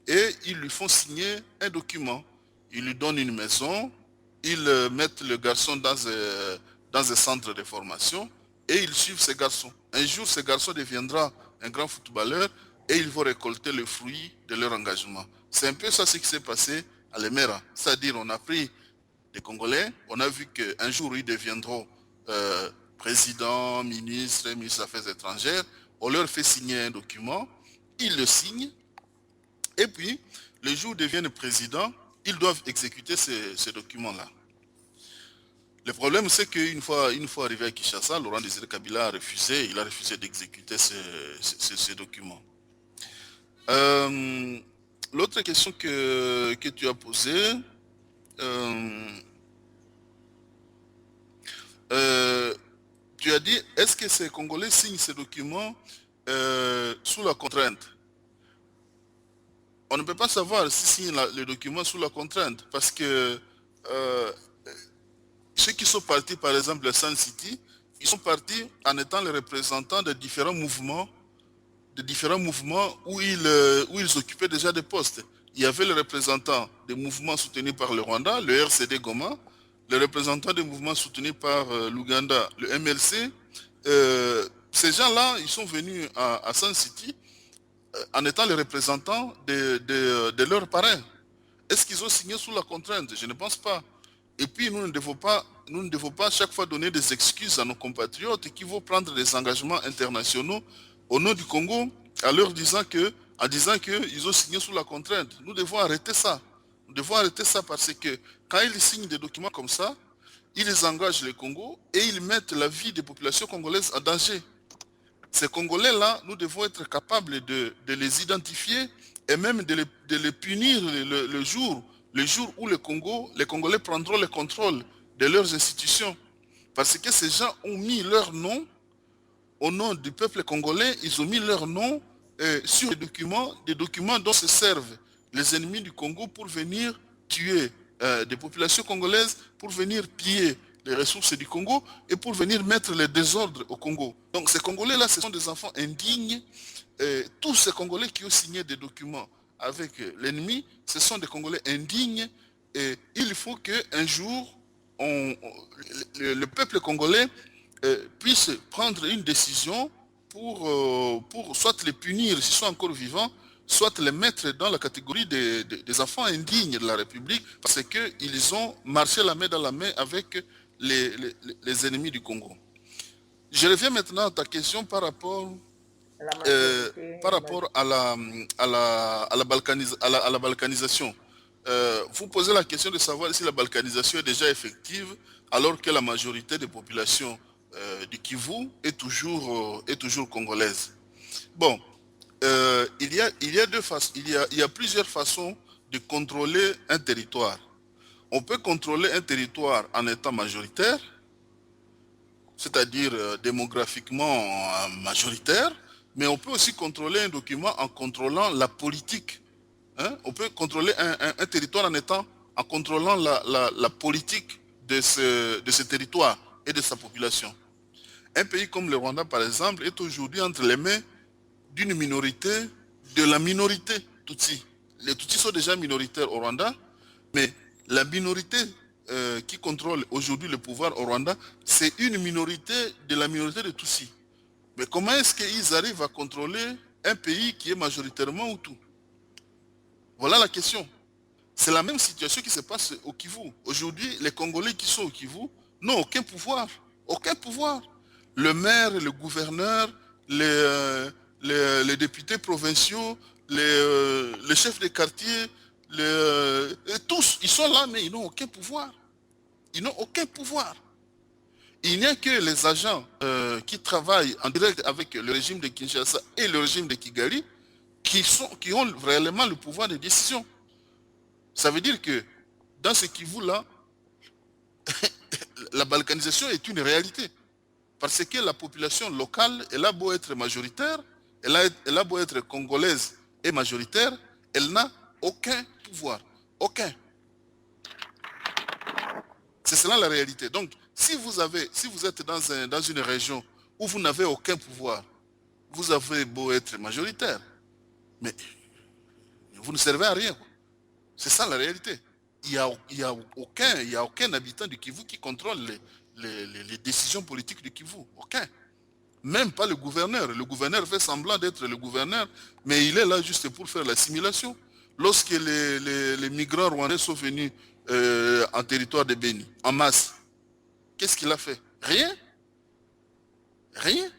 et ils lui font signer un document. Ils lui donnent une maison, ils mettent le garçon dans un centre de formation et ils suivent ce garçon. Un jour, ce garçon deviendra un grand footballeur et ils vont récolter le fruit de leur engagement. C'est un peu ça ce qui s'est passé à l'Emera. C'est-à-dire, on a pris des Congolais, on a vu qu'un jour ils deviendront président, ministre des Affaires étrangères, on leur fait signer un document, ils le signent, et puis le jour où ils deviennent président, ils doivent exécuter ces documents-là. Le problème, c'est qu'une fois arrivé à Kinshasa, Laurent Désiré Kabila a refusé d'exécuter ces documents. L'autre question que tu as posée, tu as dit, est-ce que ces Congolais signent ces documents sous la contrainte? On ne peut pas savoir s'ils signent le document sous la contrainte, parce que ceux qui sont partis, par exemple, à Sun City, ils sont partis en étant les représentants de différents mouvements où ils occupaient déjà des postes. Il y avait les représentants des mouvements soutenus par le Rwanda, le RCD Goma, les représentants des mouvements soutenus par l'Ouganda, le MLC, ces gens-là, ils sont venus à Sun City en étant les représentants de leurs parrains. Est-ce qu'ils ont signé sous la contrainte? Je ne pense pas. Et puis, nous ne devons pas chaque fois donner des excuses à nos compatriotes qui vont prendre des engagements internationaux au nom du Congo en disant qu'ils ont signé sous la contrainte. Nous devons arrêter ça. Nous devons arrêter ça parce que quand ils signent des documents comme ça, ils engagent le Congo et ils mettent la vie des populations congolaises en danger. Ces Congolais-là, nous devons être capables de les identifier et même de les punir le jour où les Congolais prendront le contrôle de leurs institutions. Parce que ces gens ont mis leur nom, au nom du peuple congolais, ils ont mis leur nom sur des documents dont se servent les ennemis du Congo pour venir tuer des populations congolaises, pour venir piller les ressources du Congo et pour venir mettre le désordre au Congo. Donc ces Congolais-là, ce sont des enfants indignes. Tous ces Congolais qui ont signé des documents avec l'ennemi, ce sont des Congolais indignes. Et il faut qu'un jour, le peuple congolais puisse prendre une décision pour soit les punir s'ils sont encore vivants, soit les mettre dans la catégorie des enfants indignes de la République, parce qu'ils ont marché la main dans la main avec les ennemis du Congo. Je reviens maintenant à ta question par rapport à la balkanisation. Vous posez la question de savoir si la balkanisation est déjà effective alors que la majorité des populations du Kivu est toujours congolaise. Bon, il y a plusieurs façons de contrôler un territoire. On peut contrôler un territoire en étant majoritaire, c'est-à-dire démographiquement majoritaire, mais on peut aussi contrôler un document en contrôlant la politique. Hein? On peut contrôler un territoire en contrôlant la politique de ce territoire et de sa population. Un pays comme le Rwanda, par exemple, est aujourd'hui entre les mains d'une minorité, de la minorité Tutsi. Les Tutsis sont déjà minoritaires au Rwanda, mais la minorité qui contrôle aujourd'hui le pouvoir au Rwanda, c'est une minorité de la minorité de Tutsis. Mais comment est-ce qu'ils arrivent à contrôler un pays qui est majoritairement Hutu? Voilà la question. C'est la même situation qui se passe au Kivu. Aujourd'hui, les Congolais qui sont au Kivu n'ont aucun pouvoir. Aucun pouvoir. Le maire, le gouverneur, les députés provinciaux, les chefs de quartier, tous, ils sont là, mais ils n'ont aucun pouvoir. Ils n'ont aucun pouvoir. Il n'y a que les agents qui travaillent en direct avec le régime de Kinshasa et le régime de Kigali qui ont réellement le pouvoir de décision. Ça veut dire que dans ce Kivu-là, la balkanisation est une réalité. Parce que la population locale, elle a beau être majoritaire, elle a beau être congolaise et majoritaire, elle n'a aucun pouvoir. Aucun. C'est cela la réalité. Donc, si vous êtes dans une région où vous n'avez aucun pouvoir, vous avez beau être majoritaire, mais vous ne servez à rien. C'est ça la réalité. Il n'y a aucun habitant du Kivu qui contrôle les décisions politiques du Kivu. Aucun. Même pas le gouverneur. Le gouverneur fait semblant d'être le gouverneur, mais il est là juste pour faire l'assimilation. Lorsque les migrants rwandais sont venus en territoire de Béni, en masse, qu'est-ce qu'il a fait? Rien. Rien.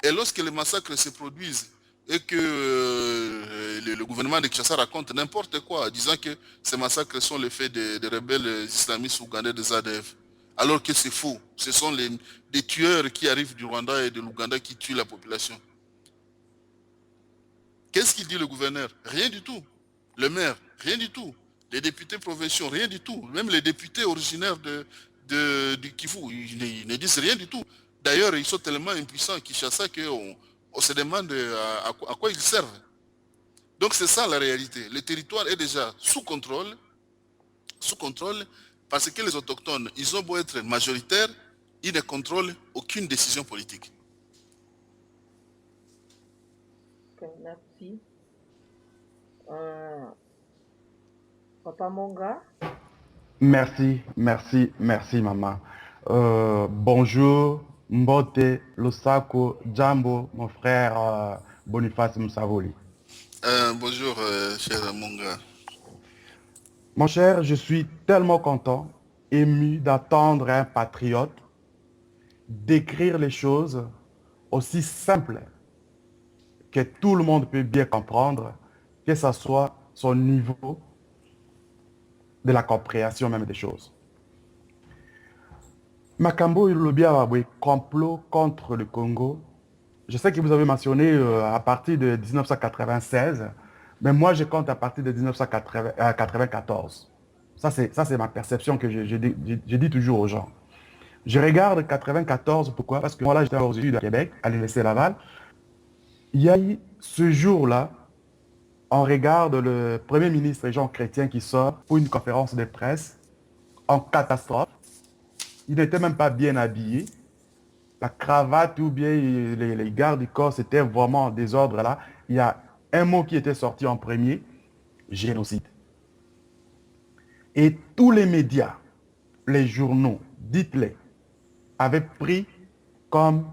Et lorsque les massacres se produisent et que le gouvernement de Kinshasa raconte n'importe quoi, disant que ces massacres sont le fait des rebelles islamistes ougandais des ADF, alors que c'est faux. Ce sont des tueurs qui arrivent du Rwanda et de l'Ouganda qui tuent la population. Qu'est-ce qu'il dit le gouverneur? Rien du tout. Le maire, rien du tout. Les députés provinciaux, rien du tout. Même les députés originaires du Kivu, ils ne disent rien du tout. D'ailleurs, ils sont tellement impuissants à Kinshasa qu'on se demande à quoi ils servent. Donc c'est ça la réalité. Le territoire est déjà sous contrôle parce que les autochtones, ils ont beau être majoritaires, ils ne contrôlent aucune décision politique. Ok, merci. Papa Monga, Merci, merci, merci, maman. Bonjour, Mbote, Losako, Jambo, mon frère Boniface Moussavoli. Bonjour, cher Munga. Mon cher, je suis tellement content, ému d'attendre un patriote décrire les choses aussi simples que tout le monde peut bien comprendre, que ce soit son niveau de la compréhension même des choses. Makambo Ilobiawabwe, complot contre le Congo. Je sais que vous avez mentionné à partir de 1996, mais moi je compte à partir de 1994. Ça, c'est ma perception que je dis toujours aux gens. Je regarde 94, pourquoi? Parce que moi là, j'étais aux études à Québec, à l'Université Laval. Il y a eu ce jour-là, on regarde le Premier ministre Jean Chrétien qui sort pour une conférence de presse en catastrophe. Il n'était même pas bien habillé. La cravate ou bien les gardes du corps, c'était vraiment en désordre là. Il y a un mot qui était sorti en premier, génocide. Et tous les médias, les journaux, dites-les, avaient pris comme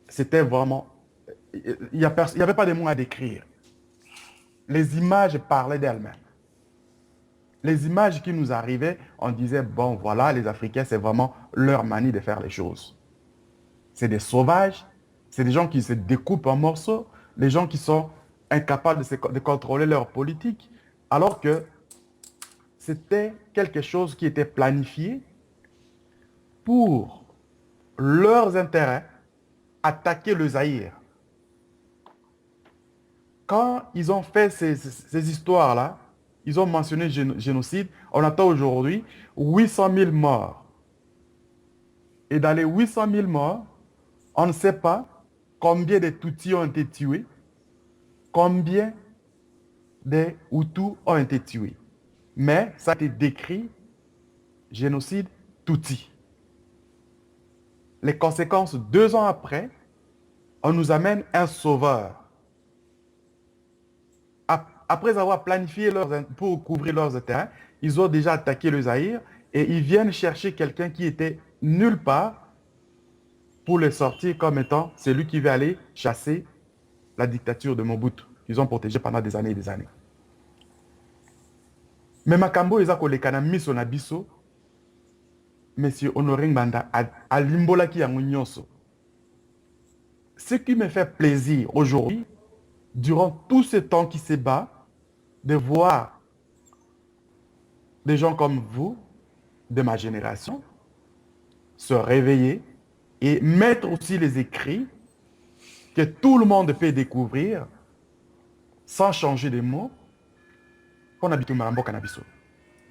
c'était vraiment... Il n'y avait pas de mots à décrire. Les images parlaient d'elles-mêmes. Les images qui nous arrivaient, on disait, bon voilà, les Africains, c'est vraiment leur manie de faire les choses. C'est des sauvages, c'est des gens qui se découpent en morceaux, les gens qui sont incapables de contrôler leur politique, alors que c'était quelque chose qui était planifié pour leurs intérêts, attaquer le Zaïre. Quand ils ont fait ces histoires-là, ils ont mentionné génocide, on attend aujourd'hui 800 000 morts. Et dans les 800 000 morts, on ne sait pas combien de Tutsis ont été tués, combien de Hutus ont été tués. Mais ça a été décrit, génocide Tutsi. Les conséquences, 2 ans après, on nous amène un sauveur. Après avoir planifié pour couvrir leurs terrains, ils ont déjà attaqué le Zaïre et ils viennent chercher quelqu'un qui était nulle part pour le sortir comme étant celui qui va aller chasser la dictature de Mobutu qu'ils ont protégé pendant des années et des années. Mais Makambo eza kolekana miso na biso, Monsieur Honoré Nganda a limbolaki yango nyonso. Ce qui me fait plaisir aujourd'hui, durant tout ce temps qui se bat, de voir des gens comme vous, de ma génération, se réveiller et mettre aussi les écrits que tout le monde peut découvrir sans changer de mots.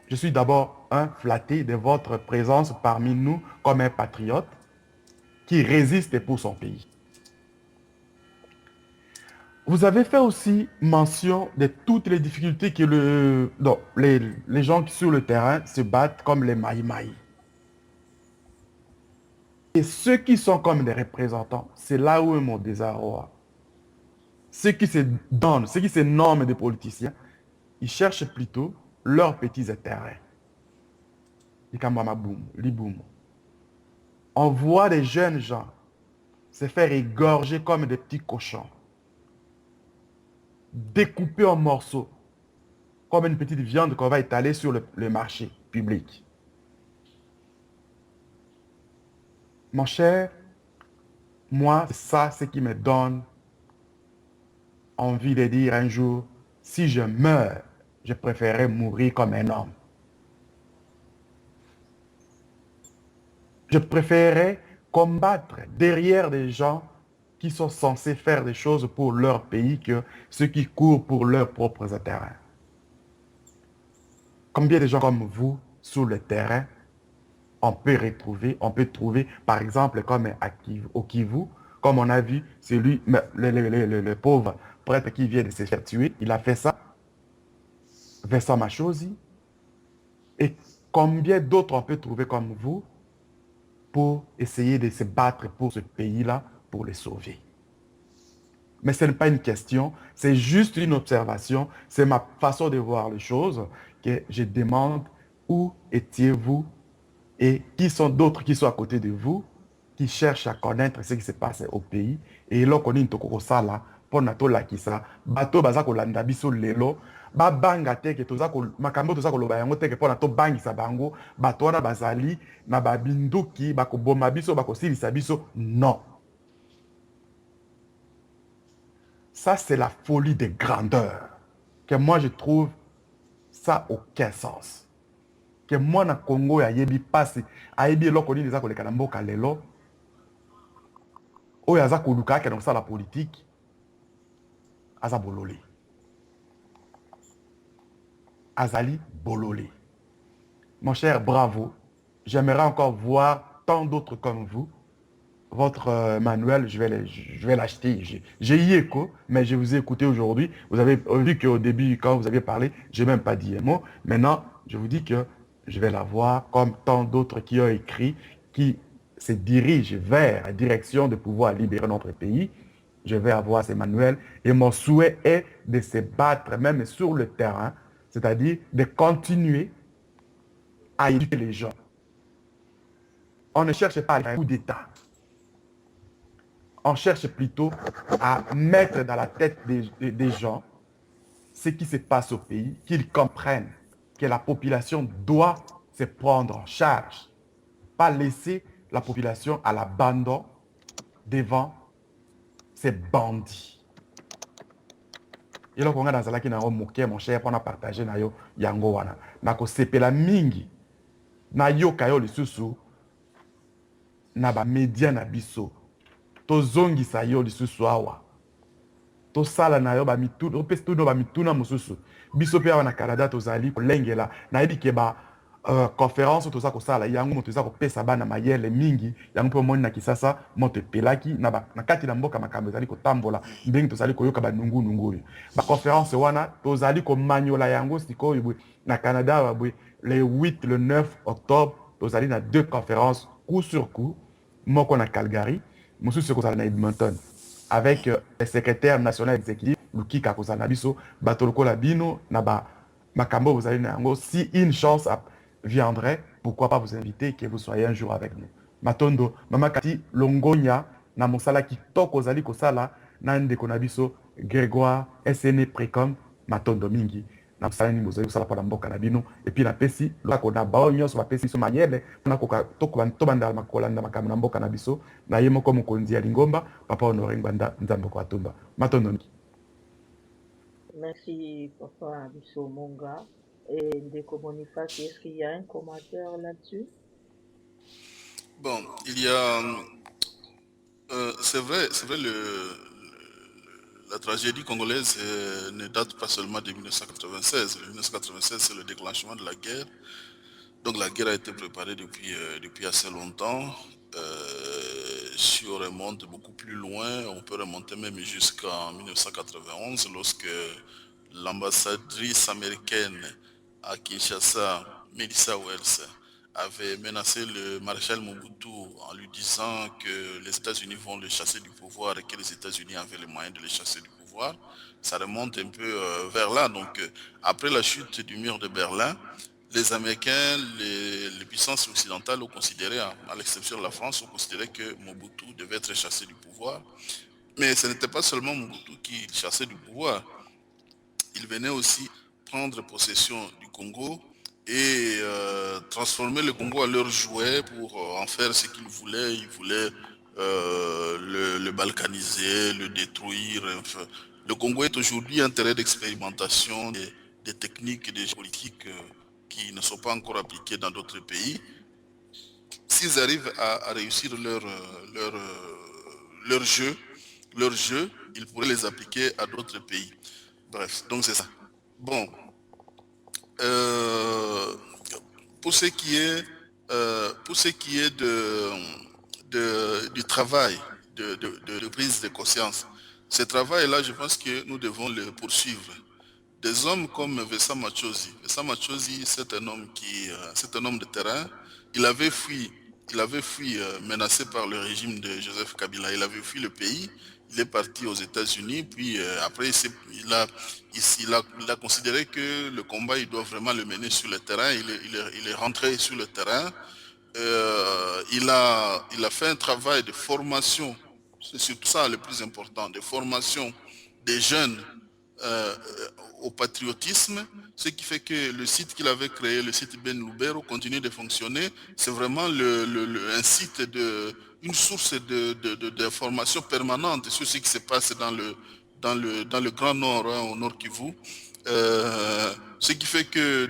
Je suis d'abord flatté de votre présence parmi nous comme un patriote qui résiste pour son pays. Vous avez fait aussi mention de toutes les difficultés que les gens qui sur le terrain se battent comme les maï-maï. Et ceux qui sont comme des représentants, c'est là où est mon désarroi. Ceux qui se donnent, ceux qui se nomment des politiciens, ils cherchent plutôt leurs petits intérêts. On voit des jeunes gens se faire égorger comme des petits cochons, découpés en morceaux, comme une petite viande qu'on va étaler sur le marché public. Mon cher, moi, c'est ça ce qui me donne envie de dire un jour, si je meurs, je préférerais mourir comme un homme. Je préférerais combattre derrière des gens qui sont censés faire des choses pour leur pays que ceux qui courent pour leurs propres intérêts. Combien de gens comme vous, sur le terrain, on peut trouver, par exemple, comme au Kivu, comme on a vu, celui, le pauvre prêtre qui vient de se faire tuer, il a fait ça, Vincent Machozi, et combien d'autres on peut trouver comme vous pour essayer de se battre pour ce pays-là, pour les sauver. Mais ce n'est pas une question, c'est juste une observation, c'est ma façon de voir les choses que je demande où étiez-vous et qui sont d'autres qui sont à côté de vous, qui cherchent à connaître ce qui se passe au pays. Et là, on est là pour nato la kisa, bato baza kolanda biso lelo, ba banga teke toza ko makambo toza ko loba yango teke pour nato bangi sa bango, bato wana bazali na babinduki bako boma biso bako silisa biso. Non. Ça, c'est la folie de grandeur que moi je trouve ça aucun sens. Que moi na Congo ya yebi passe, a yebi eloko nini eza koleka na mboka lelo, oyo aza koluka ke donc ça la politique, aza bololé. Azali bololé. Mon cher, bravo. J'aimerais encore voir tant d'autres comme vous. Votre manuel, je vais l'acheter. J'ai eu écho, mais je vous ai écouté aujourd'hui. Vous avez vu qu'au début, quand vous aviez parlé, je n'ai même pas dit un mot. Maintenant, je vous dis que je vais l'avoir comme tant d'autres qui ont écrit, qui se dirigent vers la direction de pouvoir libérer notre pays. Je vais avoir ces manuels et mon souhait est de se battre même sur le terrain, c'est-à-dire de continuer à éduquer les gens. On ne cherche pas un coup d'État. On cherche plutôt à mettre dans la tête des gens ce qui se passe au pays, qu'ils comprennent que la population doit se prendre en charge, pas laisser la population à l'abandon devant ces bandits. Et là, on a dans la qui n'a pas moqué, mon cher, on a partagé na yo yango wana. Na ko sepela mingi na yo kayo le susu na ba media na biso. Tozongisa yo lisusu awa. Tosala na yo ba mituna, opesi tuno ba mituna mususu. Biso pe awa na Canada tozali kolengela na yebi ke ba conférence toza kosala yango moto toza kopesa bana mayele mingi yango pe moni na Kisasa moto pelaki na kati na mboka makambo ezali kotambola ndenge tozali koyoka ba nungu nungu. Ba conférence wana tozali ko manyola yango sikoyo na Canada le 8 le 9 octobre tozali na 2 conférences coup sur coup moko na Calgary. Monsieur Sekozala na Edmonton, avec le secrétaire national exécutif, Luki Kakozana Biso, Batoloko Labino, Naba Makambo, vous allez n'ango. Si une chance viendrait, pourquoi pas vous inviter et que vous soyez un jour avec nous. Matondo, Mama Kati, Longonia, Namosala qui toko zali kosala, Nande Konabiso, Grégoire, SNE Précom, Matondo Mingi. Na msalani mozali kosala pona mboka na bino et puis na pesi lako na bao nyonso bapesi so mayele na koka tobanda makolanda makambo na mboka na biso na ye moko mokonzi ya Lingomba papa Honoré Ngwanda Nzambe kwa Tumba matondo. Merci papa Bisso Monga et Ndeko Boniface. Est-ce qu'il y a un commentaire là-dessus? Bon, il y a c'est vrai la tragédie congolaise ne date pas seulement de 1996. Le 1996, c'est le déclenchement de la guerre. Donc la guerre a été préparée depuis assez longtemps. Si on remonte beaucoup plus loin, on peut remonter même jusqu'en 1991, lorsque l'ambassadrice américaine à Kinshasa, Melissa Wells, avait menacé le maréchal Mobutu en lui disant que les États-Unis vont le chasser du pouvoir et que les États-Unis avaient les moyens de le chasser du pouvoir. Ça remonte un peu vers là. Donc, après la chute du mur de Berlin, les Américains, les puissances occidentales ont considéré, à l'exception de la France, ont considéré que Mobutu devait être chassé du pouvoir. Mais ce n'était pas seulement Mobutu qui chassait du pouvoir. Il venait aussi prendre possession du Congo et transformer le Congo à leur jouet pour en faire ce qu'ils voulaient. Ils voulaient le balkaniser, le détruire. Enfin, le Congo est aujourd'hui un terrain d'expérimentation des techniques et des politiques qui ne sont pas encore appliquées dans d'autres pays. S'ils arrivent à réussir leur jeu, ils pourraient les appliquer à d'autres pays. Bref, donc c'est ça. Bon. Pour ce qui est du travail de prise de conscience, ce travail-là, je pense que nous devons le poursuivre. Des hommes comme Vessa Machozi. Vessa Machozi, c'est un homme de terrain. Il avait fui menacé par le régime de Joseph Kabila. Il avait fui le pays il est parti aux États-Unis, puis après il a considéré que le combat, il doit vraiment le mener sur le terrain. Il est rentré sur le terrain. Il a fait un travail de formation, c'est surtout ça le plus important, de formation des jeunes au patriotisme, ce qui fait que le site qu'il avait créé, le site Ben Lubero, continue de fonctionner. C'est vraiment un site une source d'information permanente sur ce qui se passe dans le Grand Nord, hein, au Nord Kivu. Ce qui fait que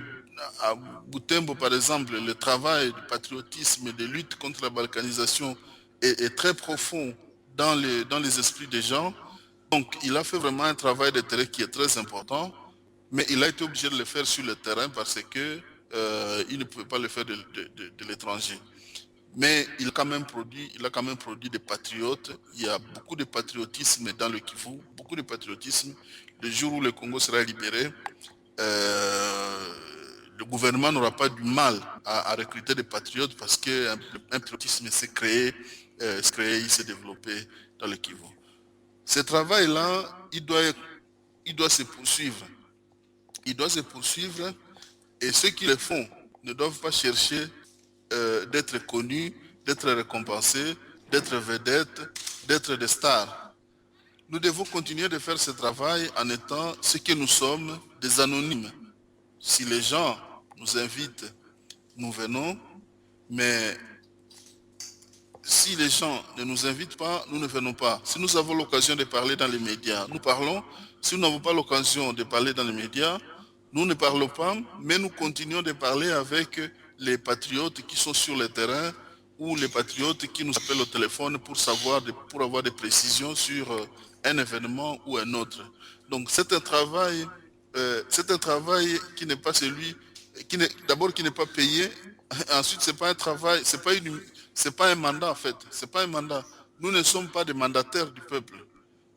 à Butembo, par exemple, le travail de patriotisme et de lutte contre la balkanisation est très profond dans les esprits des gens. Donc, il a fait vraiment un travail de terrain qui est très important, mais il a été obligé de le faire sur le terrain parce que il ne pouvait pas le faire de l'étranger. Mais il a quand même produit des patriotes. Il y a beaucoup de patriotisme dans le Kivu, beaucoup de patriotisme. Le jour où le Congo sera libéré, le gouvernement n'aura pas du mal à recruter des patriotes parce qu'un patriotisme s'est créé, il s'est développé dans le Kivu. Ce travail-là, il doit se poursuivre. Il doit se poursuivre et ceux qui le font ne doivent pas chercher d'être connus, d'être récompensés, d'être vedettes, d'être des stars. Nous devons continuer de faire ce travail en étant ce que nous sommes, des anonymes. Si les gens nous invitent, nous venons, mais si les gens ne nous invitent pas, nous ne venons pas. Si nous avons l'occasion de parler dans les médias, nous parlons. Si nous n'avons pas l'occasion de parler dans les médias, nous ne parlons pas, mais nous continuons de parler avec les patriotes qui sont sur le terrain ou les patriotes qui nous appellent au téléphone pour avoir des précisions sur un événement ou un autre. Donc c'est un travail qui n'est pas celui, d'abord qui n'est pas payé. Ensuite, c'est pas un travail, c'est pas un mandat en fait. C'est pas un mandat. Nous ne sommes pas des mandataires du peuple,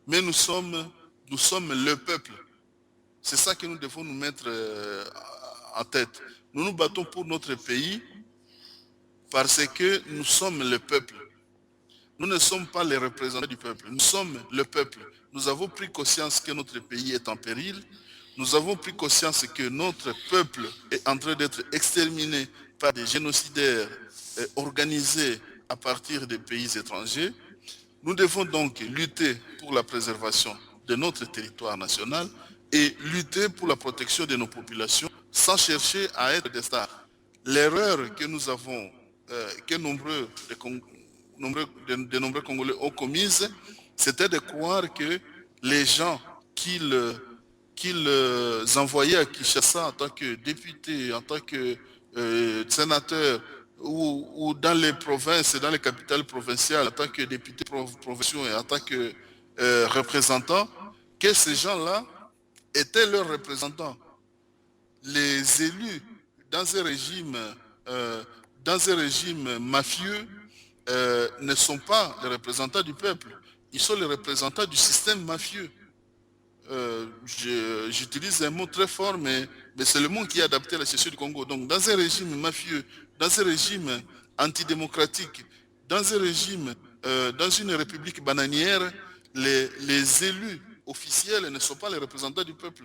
mais nous sommes le peuple. C'est ça que nous devons nous mettre en tête. Nous nous battons pour notre pays parce que nous sommes le peuple. Nous ne sommes pas les représentants du peuple, nous sommes le peuple. Nous avons pris conscience que notre pays est en péril. Nous avons pris conscience que notre peuple est en train d'être exterminé par des génocidaires organisés à partir des pays étrangers. Nous devons donc lutter pour la préservation de notre territoire national et lutter pour la protection de nos populations sans chercher à être des stars. L'erreur que nous avons, que de nombreux Congolais ont commise, c'était de croire que les gens qu'ils envoyaient à Kinshasa en tant que députés, en tant que sénateurs, ou dans les provinces, dans les capitales provinciales, en tant que députés provinciaux et en tant que représentants, que ces gens-là étaient leurs représentants. Les élus dans un régime mafieux ne sont pas les représentants du peuple, ils sont les représentants du système mafieux. J'utilise un mot très fort, mais c'est le mot qui est adapté à la situation du Congo. Donc, dans un régime mafieux, dans un régime antidémocratique, dans un régime, dans une république bananière, les élus officiels ne sont pas les représentants du peuple.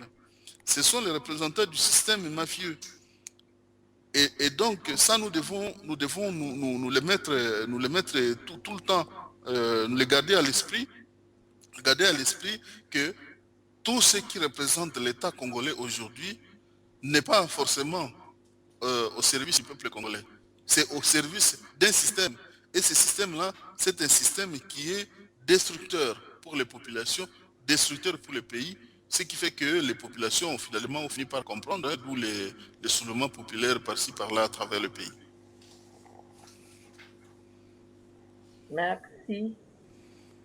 Ce sont les représentants du système mafieux. Et donc, ça, nous devons nous les mettre tout le temps, nous les garder à l'esprit que tout ce qui représente l'État congolais aujourd'hui n'est pas forcément au service du peuple congolais. C'est au service d'un système. Et ce système-là, c'est un système qui est destructeur pour les populations, destructeur pour le pays, ce qui fait que les populations finalement ont fini par comprendre, d'où les soulèvements populaires par-ci par-là à travers le pays. Merci.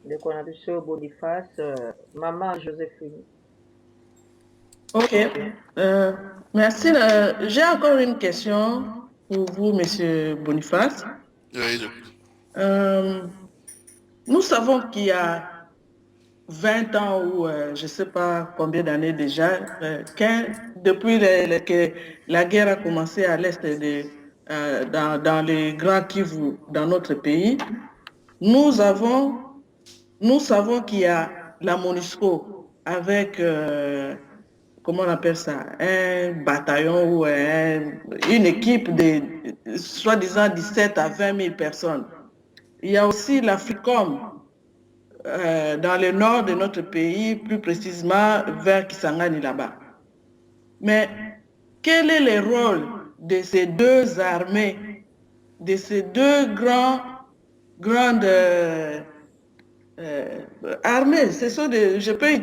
Le coordinateur Boniface, Maman Joséphine. Ok. Merci. J'ai encore une question pour vous, Monsieur Boniface. Oui, Nous savons qu'il y a 20 ans ou je ne sais pas combien d'années déjà, depuis que la guerre a commencé à l'est dans les grands Kivu, dans notre pays, nous avons Nous savons qu'il y a la MONUSCO avec, comment on appelle ça, un bataillon ou une équipe de soi-disant 17 à 20 000 personnes. Il y a aussi l'Africom dans le nord de notre pays, plus précisément vers Kisangani là-bas. Mais quel est le rôle de ces deux armées, de ces deux grandes armées? Je peux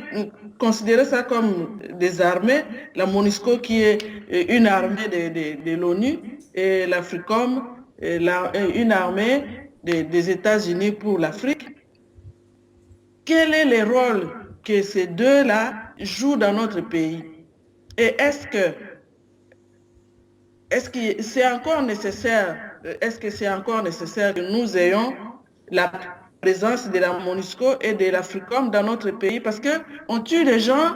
considérer ça comme des armées. La MONUSCO qui est une armée de l'ONU et l'Africom, une armée des États-Unis pour l'Afrique. Quel est le rôle que ces deux-là jouent dans notre pays? Et est-ce que c'est encore nécessaire, que nous ayons la présence de la MONUSCO et de l'Africom dans notre pays? Parce qu'on tue les gens,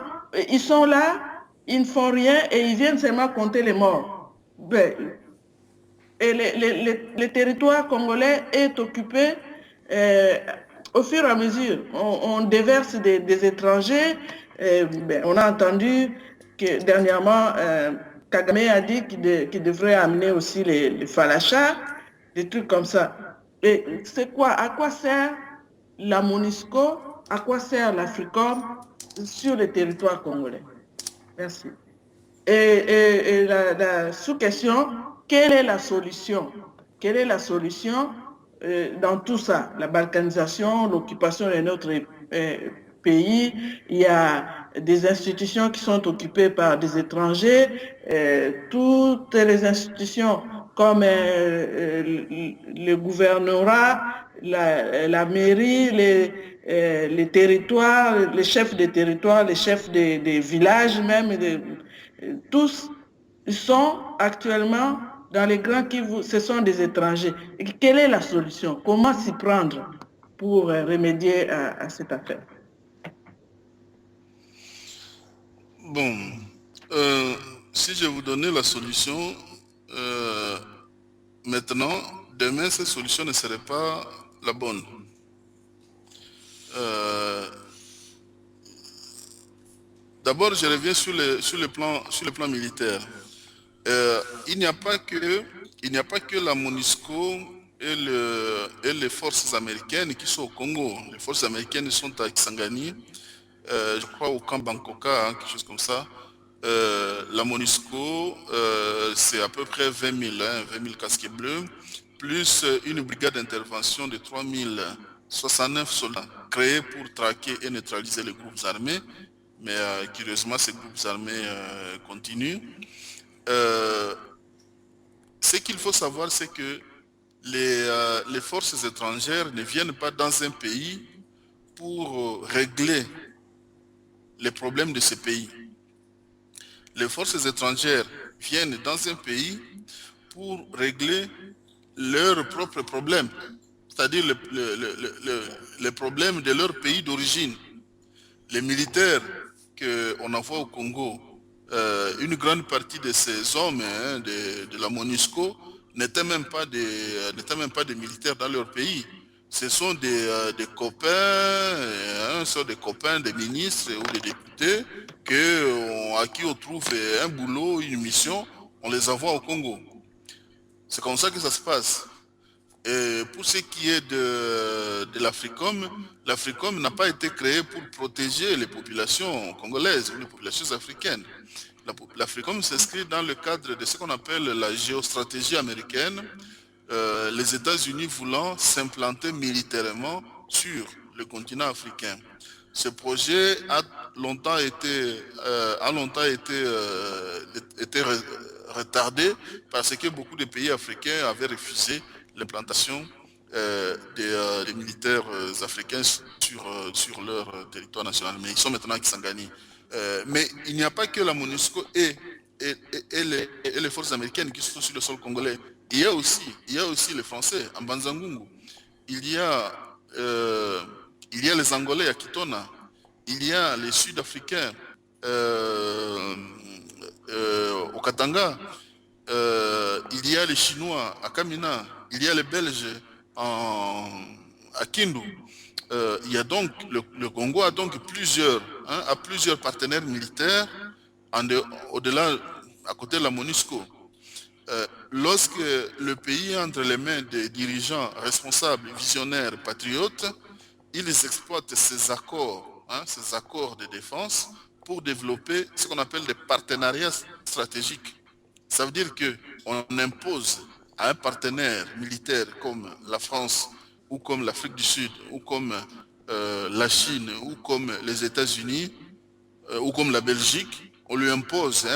ils sont là, ils ne font rien et ils viennent seulement compter les morts. Et le territoire congolais est occupé au fur et à mesure. On déverse des étrangers. On a entendu que dernièrement, Kagame a dit qu'il devrait amener aussi les falachas, des trucs comme ça. Et c'est quoi? À quoi sert la MONUSCO? À quoi sert l'Africom sur le territoire congolais? Merci. Et la sous-question, quelle est la solution? Quelle est la solution dans tout ça? La balkanisation, l'occupation de notre pays, il y a des institutions qui sont occupées par des étrangers, toutes les institutions comme le gouvernorat, la mairie, les territoires, les chefs des territoires, les chefs des villages même, tous sont actuellement dans les grands Kivu, ce sont des étrangers. Et quelle est la solution? Comment s'y prendre pour remédier à cette affaire? Bon, si je vous donnais la solution, maintenant, demain, cette solution ne serait pas la bonne. D'abord, je reviens sur le plan militaire. Il n'y a pas que la MONUSCO et les forces américaines qui sont au Congo. Les forces américaines sont à Kisangani, je crois au camp Bankoka, quelque chose comme ça. La MONUSCO, c'est à peu près 20 000 casquets bleus, plus une brigade d'intervention de 3069 soldats créés pour traquer et neutraliser les groupes armés. Mais curieusement, ces groupes armés continuent. Ce qu'il faut savoir, c'est que les forces étrangères ne viennent pas dans un pays pour régler les problèmes de ce pays. Les forces étrangères viennent dans un pays pour régler leurs propres problèmes, c'est-à-dire les problèmes de leur pays d'origine. Les militaires qu'on envoie au Congo, une grande partie de ces hommes de la MONUSCO n'étaient même pas des militaires dans leur pays. Ce sont des copains, des copains des ministres ou des députés à qui on trouve un boulot, une mission, on les envoie au Congo. C'est comme ça que ça se passe. Et pour ce qui est de l'Africom, l'Africom n'a pas été créé pour protéger les populations congolaises ou les populations africaines. L'Africom s'inscrit dans le cadre de ce qu'on appelle la géostratégie américaine, les États-Unis voulant s'implanter militairement sur le continent africain. Ce projet a longtemps été retardé parce que beaucoup de pays africains avaient refusé l'implantation des militaires africains sur leur territoire national. Mais ils sont maintenant à Kisangani. Mais il n'y a pas que la MONUSCO et les forces américaines qui sont sur le sol congolais. Il y a aussi les Français, en Banzangungu. Il y a les Angolais à Kitona. Il y a les Sud-Africains au Katanga. Il y a les Chinois à Kamina. Il y a les Belges à Kindu. il y a donc, le Congo a donc plusieurs partenaires militaires au-delà, à côté de la MONUSCO. Lorsque le pays est entre les mains des dirigeants responsables, visionnaires, patriotes, ils exploitent ces accords de défense pour développer ce qu'on appelle des partenariats stratégiques. Ça veut dire qu'on impose à un partenaire militaire comme la France ou comme l'Afrique du Sud ou comme la Chine ou comme les États-Unis ou comme la Belgique, on lui impose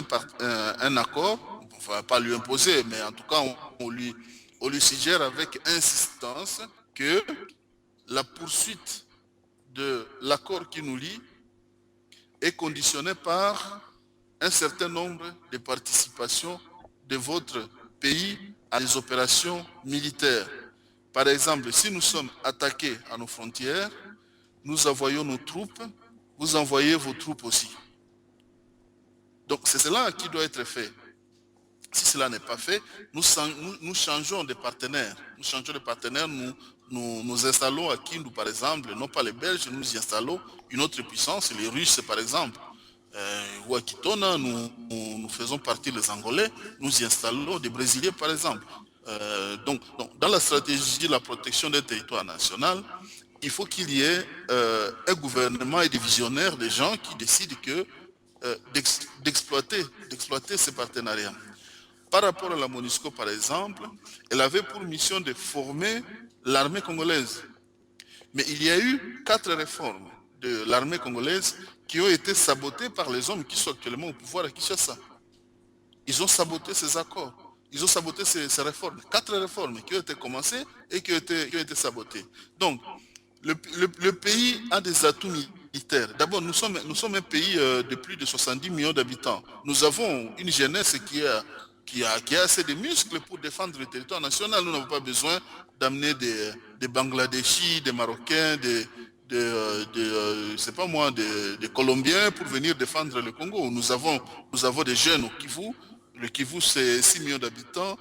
un accord, enfin pas lui imposer, mais en tout cas on lui suggère avec insistance que la poursuite de l'accord qui nous lie est conditionnée par un certain nombre de participations de votre pays à des opérations militaires. Par exemple, si nous sommes attaqués à nos frontières, nous envoyons nos troupes, vous envoyez vos troupes aussi. Donc c'est cela qui doit être fait. Si cela n'est pas fait, nous changeons de partenaires. Nous changeons de partenaires, nous installons à Kindu par exemple, non pas les Belges, nous y installons une autre puissance, les Russes par exemple. Ou à Kitona, nous faisons partie des Angolais, nous y installons des Brésiliens par exemple. Donc, dans la stratégie de la protection des territoires nationaux, il faut qu'il y ait un gouvernement et des visionnaires, des gens qui décident d'exploiter ces partenariats. Par rapport à la MONUSCO, par exemple, elle avait pour mission de former l'armée congolaise. Mais il y a eu 4 réformes de l'armée congolaise qui ont été sabotées par les hommes qui sont actuellement au pouvoir à Kinshasa. Ils ont saboté ces accords. Ils ont saboté ces réformes. 4 réformes qui ont été commencées et qui ont été sabotées. Donc, le pays a des atouts militaires. D'abord, nous sommes un pays de plus de 70 millions d'habitants. Nous avons une jeunesse qui a assez de muscles pour défendre le territoire national. Nous n'avons pas besoin d'amener des Bangladeshis, des Marocains, c'est pas moi, des Colombiens pour venir défendre le Congo. Nous avons des jeunes au Kivu. Le Kivu, c'est 6 millions d'habitants.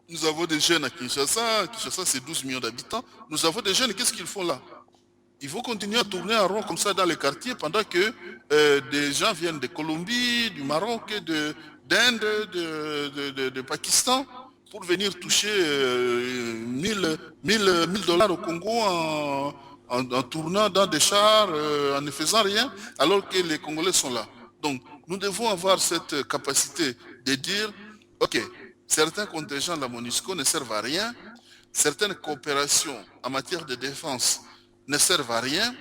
Nous avons des jeunes à Kinshasa. Kinshasa, c'est 12 millions d'habitants. Nous avons des jeunes, qu'est-ce qu'ils font là? Il faut continuer à tourner en rond comme ça dans les quartiers pendant que des gens viennent de Colombie, du Maroc, d'Inde, de Pakistan pour venir toucher 1000 dollars au Congo en tournant dans des chars, en ne faisant rien, alors que les Congolais sont là. Donc, nous devons avoir cette capacité de dire, ok, certains contingents de la MONUSCO ne servent à rien, certaines coopérations en matière de défense ne servent à rien,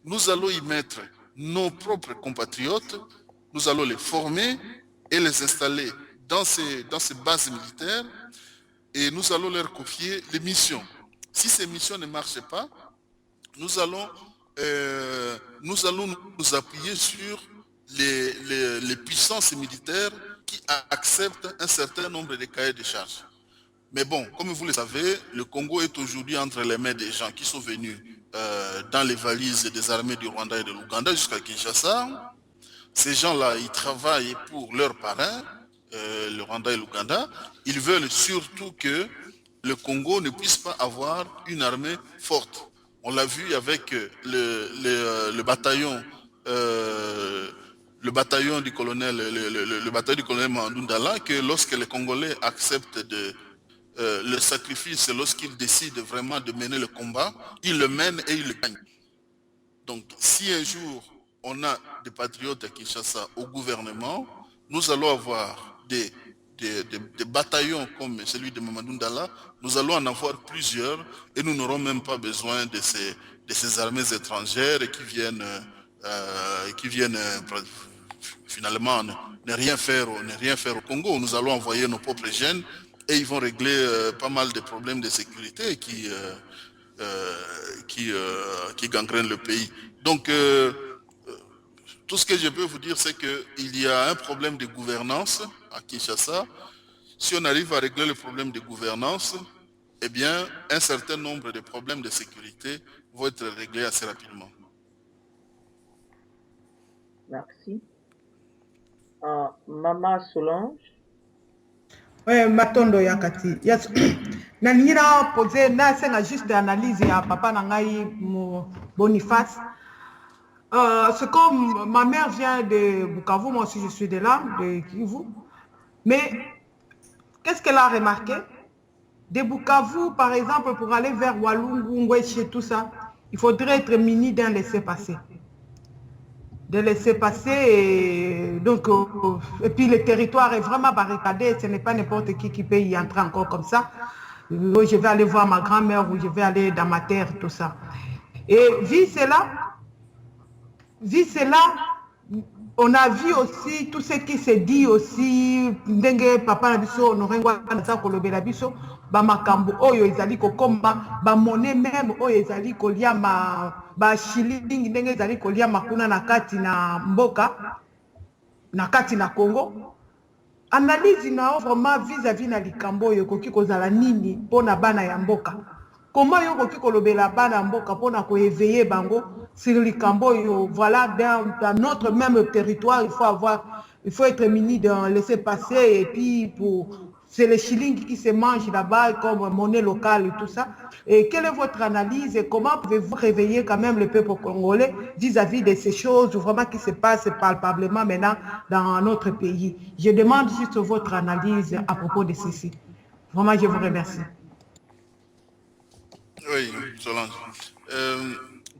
nous allons y mettre nos propres compatriotes, nous allons les former et les installer dans ces bases militaires et nous allons leur confier les missions. Si ces missions ne marchent pas, nous allons nous appuyer sur les puissances militaires qui acceptent un certain nombre de cahiers de charges. Mais bon, comme vous le savez, le Congo est aujourd'hui entre les mains des gens qui sont venus dans les valises des armées du Rwanda et de l'Ouganda jusqu'à Kinshasa. Ces gens-là, ils travaillent pour leurs parrains, le Rwanda et l'Ouganda. Ils veulent surtout que le Congo ne puisse pas avoir une armée forte. On l'a vu avec le bataillon du colonel Mandundala, que lorsque les Congolais acceptent le sacrifice, lorsqu'ils décident vraiment de mener le combat, ils le mènent et ils le gagnent. Donc, si un jour on a des patriotes à Kinshasa au gouvernement, nous allons avoir des bataillons comme celui de Mamadou Ndala, nous allons en avoir plusieurs et nous n'aurons même pas besoin de ces armées étrangères qui viennent finalement ne rien faire au Congo. Nous allons envoyer nos propres jeunes et ils vont régler pas mal de problèmes de sécurité qui gangrènent le pays. Donc, tout ce que je peux vous dire, c'est qu'il y a un problème de gouvernance à Kinshasa. Si on arrive à régler le problème de gouvernance, eh bien, un certain nombre de problèmes de sécurité vont être réglés assez rapidement. Merci. Maman Solange. Oui, Matondo Yakati. nalingi na poser nasenga juste analyse ya papa na ngai Boniface. C'est comme ma mère vient de Bukavu, moi aussi je suis de là, de Kivu. Mais qu'est-ce qu'elle a remarqué? De Bukavu, par exemple, pour aller vers Walungu, Ngweche, tout ça, il faudrait être muni d'un laisser-passer. De laisser passer et puis le territoire est vraiment barricadé, ce n'est pas n'importe qui peut y entrer encore comme ça. Je vais aller voir ma grand-mère ou je vais aller dans ma terre, tout ça. Et vu cela, on a vu aussi tout ce qui se dit aussi, ndenge papa na biso Honoré Ngwanda kolobela biso ba makambo oyo ezali kokoma ba monnaie même oyo ezali kolia ba shilling ndenge ezali kolia makuna na kati na mboka na kati na Congo. Analyse na vraiment vis-à-vis na likambo oyo koki kozala nini pona bana ya mboka. Comment yo koki kolobela bana mboka pona ko éveiller bango sur likambo oyo, voilà, dans notre même territoire, il faut être muni de laisser passer et puis c'est les shillings qui se mangent là-bas comme monnaie locale et tout ça. Et quelle est votre analyse et comment pouvez-vous réveiller quand même le peuple congolais vis-à-vis de ces choses vraiment qui se passent palpablement maintenant dans notre pays? Je demande juste votre analyse à propos de ceci. Vraiment, je vous remercie. Oui, Solange.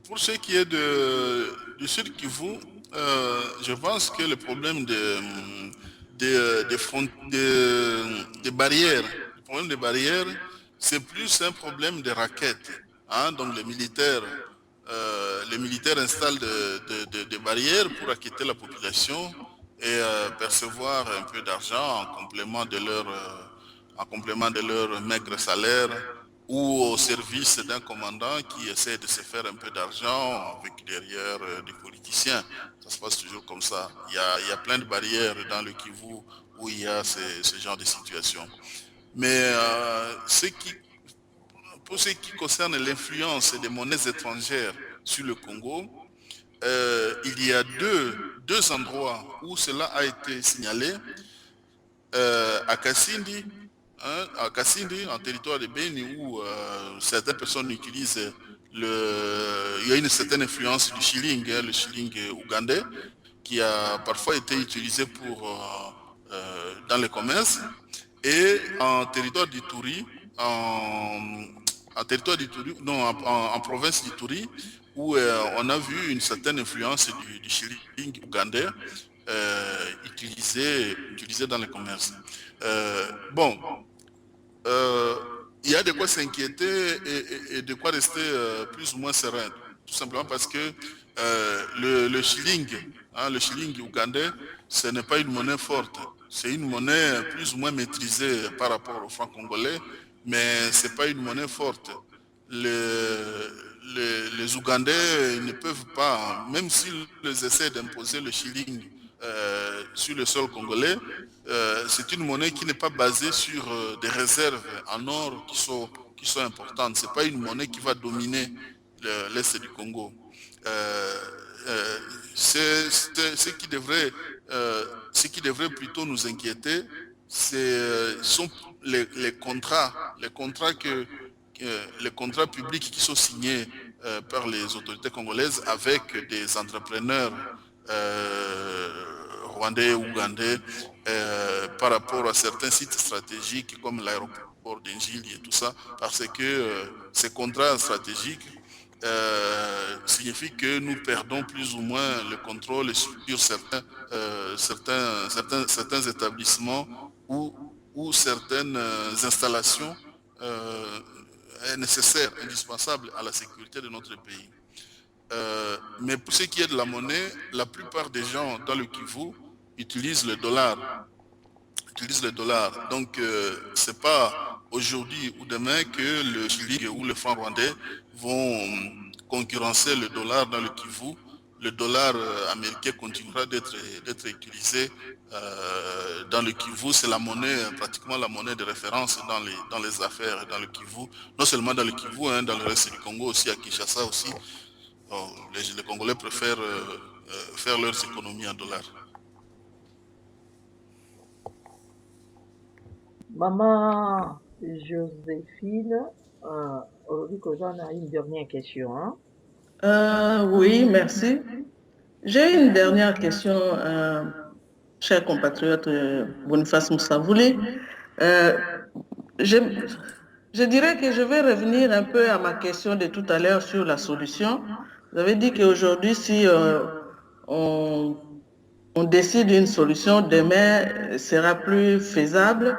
Pour ce qui est du Sud Kivu, je pense que le problème des barrières, le problème des barrières, c'est plus un problème de raquettes. Hein? Donc les militaires installent des barrières pour acquitter la population et percevoir un peu d'argent en complément de leur maigre salaire, ou au service d'un commandant qui essaie de se faire un peu d'argent avec derrière des politiciens. Ça se passe toujours comme ça. Il y a plein de barrières dans le Kivu où il y a ce genre de situation. Mais pour ce qui concerne l'influence des monnaies étrangères sur le Congo, il y a deux endroits où cela a été signalé. À Kasindi, à Kasindi, en territoire de Beni, où certaines personnes utilisent il y a une certaine influence du shilling, le shilling ougandais, qui a parfois été utilisé dans le commerce. Et en territoire d'Ituri, en province d'Ituri, où on a vu une certaine influence du shilling ougandais utilisé dans le commerce. Il y a de quoi s'inquiéter et de quoi rester plus ou moins serein, tout simplement parce que le shilling ougandais, ce n'est pas une monnaie forte, c'est une monnaie plus ou moins maîtrisée par rapport au franc congolais, mais ce n'est pas une monnaie forte. Les Ougandais ne peuvent pas, même s'ils essaient d'imposer le shilling sur le sol congolais, c'est une monnaie qui n'est pas basée sur des réserves en or qui sont importantes. Ce n'est pas une monnaie qui va dominer l'Est du Congo. Ce qui devrait plutôt nous inquiéter, sont les contrats publics qui sont signés par les autorités congolaises avec des entrepreneurs rwandais, ougandais, par rapport à certains sites stratégiques comme l'aéroport d'Enjili et tout ça, parce que ces contrats stratégiques signifient que nous perdons plus ou moins le contrôle sur certains établissements ou certaines installations nécessaires, indispensables à la sécurité de notre pays. Mais pour ce qui est de la monnaie, la plupart des gens dans le Kivu utilisent le dollar. Donc, ce n'est pas aujourd'hui ou demain que le shilling ou le franc rwandais vont concurrencer le dollar dans le Kivu. Le dollar américain continuera d'être utilisé dans le Kivu. C'est pratiquement la monnaie de référence dans les affaires dans le Kivu. Non seulement dans le Kivu, dans le reste du Congo aussi, à Kinshasa aussi. Les Congolais préfèrent faire leurs économies en dollars. Maman Joséphine, aujourd'hui, on a une dernière question. Hein? Oui, merci. J'ai une dernière question, cher compatriote Boniface Moussavouli. Je, je dirais que je vais revenir un peu à ma question de tout à l'heure sur la solution. Vous avez dit qu'aujourd'hui, si on, on décide une solution, demain sera plus faisable.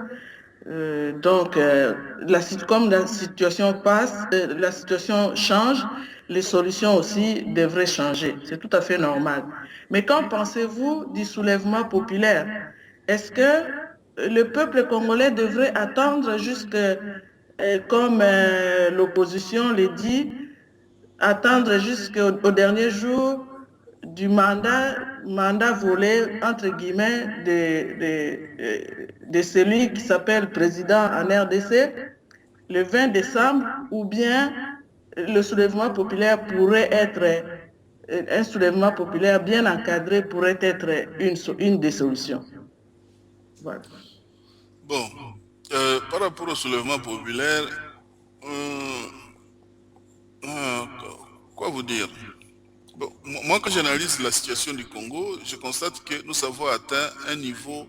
Comme la situation passe, la situation change, les solutions aussi devraient changer. C'est tout à fait normal. Mais qu'en pensez-vous du soulèvement populaire? Est-ce que le peuple congolais devrait attendre comme l'opposition le dit, attendre jusqu'au dernier jour du mandat volé, entre guillemets, de celui qui s'appelle président en RDC, le 20 décembre, ou bien le soulèvement populaire pourrait être, un soulèvement populaire bien encadré pourrait être une des solutions. Voilà. Bon, par rapport au soulèvement populaire, euh, euh, quoi vous dire? Bon, moi, quand j'analyse la situation du Congo, je constate que nous avons atteint un niveau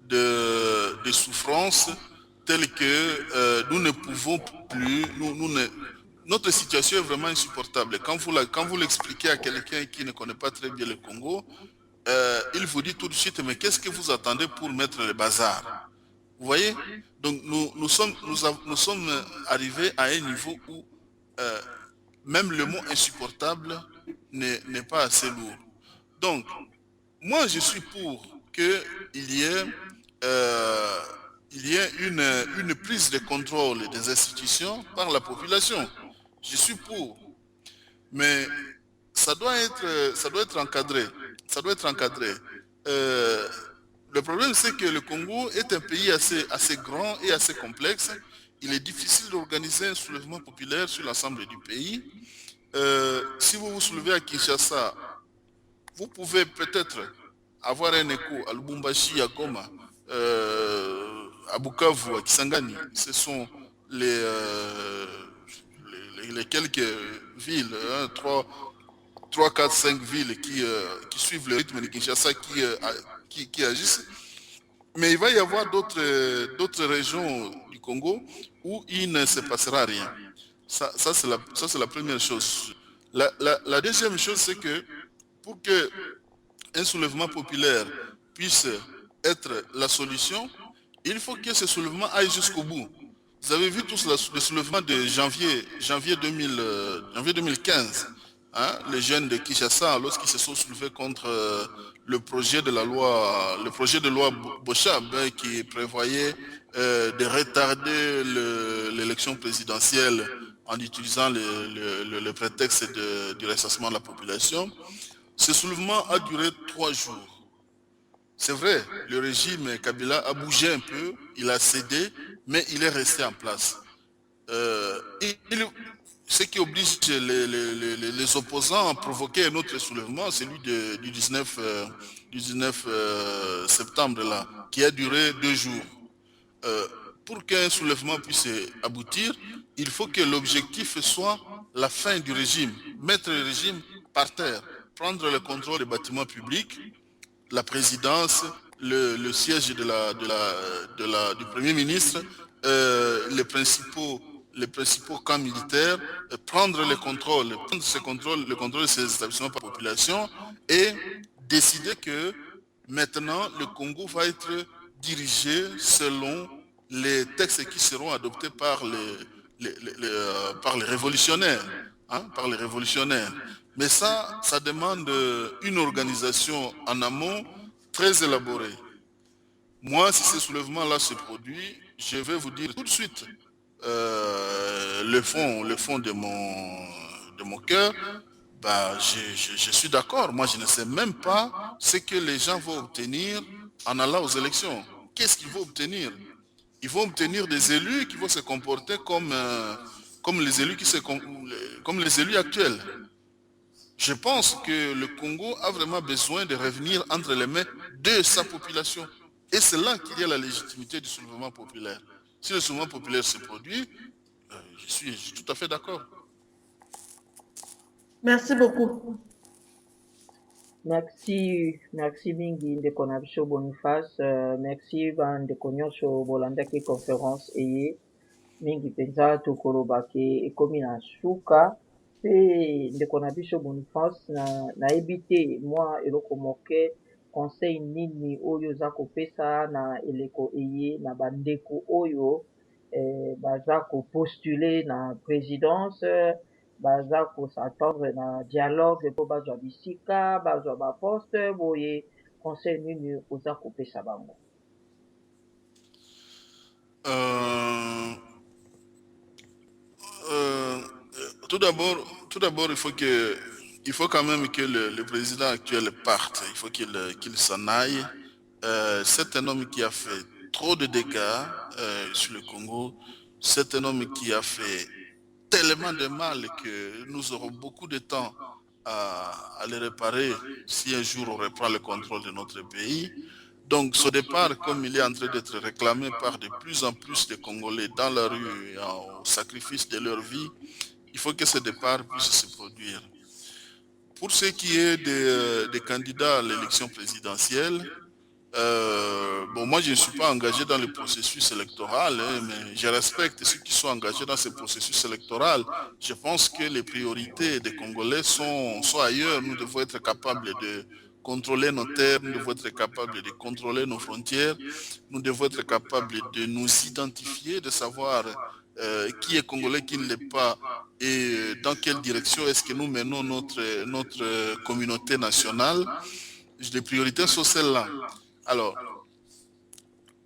de souffrance tel que nous ne pouvons plus, notre situation est vraiment insupportable. Quand vous l'expliquez à quelqu'un qui ne connaît pas très bien le Congo, il vous dit tout de suite, mais qu'est-ce que vous attendez pour mettre le bazar? Vous voyez? Donc nous sommes arrivés à un niveau où euh, même le mot insupportable n'est pas assez lourd. Donc, moi je suis pour qu'il y ait, euh, une prise de contrôle des institutions par la population. Je suis pour. Mais ça doit être encadré. Ça doit être encadré. Euh, le problème, c'est que le Congo est un pays assez grand et assez complexe. Il est difficile d'organiser un soulèvement populaire sur l'ensemble du pays. Si vous vous soulevez à Kinshasa, vous pouvez peut-être avoir un écho à Lubumbashi, à Goma, à Bukavu, à Kisangani. Ce sont les quelques villes, hein, 3, 4, 5 villes qui suivent le rythme de Kinshasa, qui agissent. Mais il va y avoir d'autres régions du Congo où il ne se passera rien. Ça c'est la première chose. La deuxième chose, c'est que pour que un soulèvement populaire puisse être la solution, il faut que ce soulèvement aille jusqu'au bout. Vous avez vu tous le soulèvement de janvier 2015, hein, les jeunes de Kinshasa, lorsqu'ils se sont soulevés contre le projet de loi Bochab, hein, qui prévoyait de retarder l'élection présidentielle en utilisant le prétexte du recensement de la population. Ce soulèvement a duré 3 jours. C'est vrai, le régime Kabila a bougé un peu, il a cédé, mais il est resté en place. Ce qui oblige les opposants à provoquer un autre soulèvement, celui du 19 septembre, là, qui a duré 2 jours. Pour qu'un soulèvement puisse aboutir, il faut que l'objectif soit la fin du régime, mettre le régime par terre, prendre le contrôle des bâtiments publics, la présidence, le siège du Premier ministre, les principaux camps militaires, prendre le contrôle de ces établissements par la population et décider que maintenant le Congo va être dirigé selon les textes qui seront adoptés par les révolutionnaires. Hein, par les révolutionnaires. Mais ça demande une organisation en amont très élaborée. Moi, si ce soulèvement-là se produit, je vais vous dire tout de suite le fond de mon cœur. Bah, je suis d'accord. Moi, je ne sais même pas ce que les gens vont obtenir en allant aux élections. Qu'est-ce qu'ils vont obtenir? Ils vont obtenir des élus qui vont se comporter comme les élus comme les élus actuels. Je pense que le Congo a vraiment besoin de revenir entre les mains de sa population. Et c'est là qu'il y a la légitimité du soulèvement populaire. Si le soulèvement populaire se produit, je suis tout à fait d'accord. Merci beaucoup. Merci mingi ndeko na biso Boniface, merci bandeko nyonso bolandaki conférence eye mingi mpenza tokoloba ke ekomi na suka mpe ndeko na biso Boniface nayebi te mwa eloko moke conseil nini oyo oza kopesa na eleko eye na bandeko oyo baza kopostule na présidence baza kosattendre na dialogue mpo bazwa bisika bazwa baposte boye conseil nini oza kopesa bango? Tout d'abord, il faut quand même que le président actuel parte. Il faut qu'il s'en aille. C'est un homme qui a fait trop de dégâts sur le Congo. C'est un homme qui a fait tellement de mal que nous aurons beaucoup de temps à le réparer si un jour on reprend le contrôle de notre pays. Donc ce départ, comme il est en train d'être réclamé par de plus en plus de Congolais dans la rue au sacrifice de leur vie, il faut que ce départ puisse se produire. Pour ce qui est des candidats à l'élection présidentielle, moi je ne suis pas engagé dans le processus électoral, mais je respecte ceux qui sont engagés dans ce processus électoral. Je pense que les priorités des Congolais sont ailleurs. Nous devons être capables de contrôler nos terres, nous devons être capables de contrôler nos frontières, nous devons être capables de nous identifier, de savoir qui est Congolais, qui ne l'est pas, et dans quelle direction est-ce que nous menons notre communauté nationale. Les priorités sont celles-là. Alors,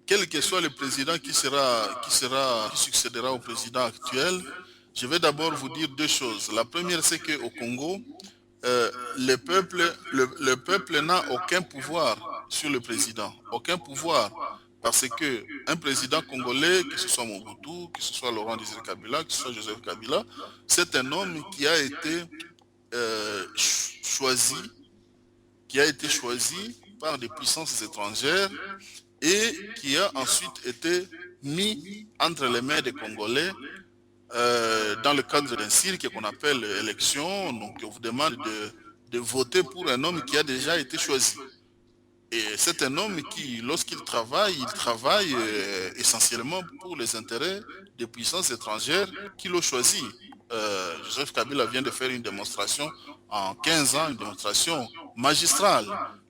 quel que soit le président qui succédera au président actuel, je vais d'abord vous dire deux choses. La première, c'est qu'au Congo, le peuple n'a aucun pouvoir sur le président, aucun pouvoir, parce que un président congolais, que ce soit Mobutu, que ce soit Laurent Désiré Kabila, que ce soit Joseph Kabila, c'est un homme qui a été choisi par des puissances étrangères et qui a ensuite été mis entre les mains des Congolais dans le cadre d'un cirque qu'on appelle élection. Donc on vous demande de voter pour un homme qui a déjà été choisi. Et c'est un homme qui, lorsqu'il travaille, essentiellement pour les intérêts des puissances étrangères qui l'ont choisi. Joseph Kabila vient de faire une démonstration en 15 ans, une démonstration magistrale.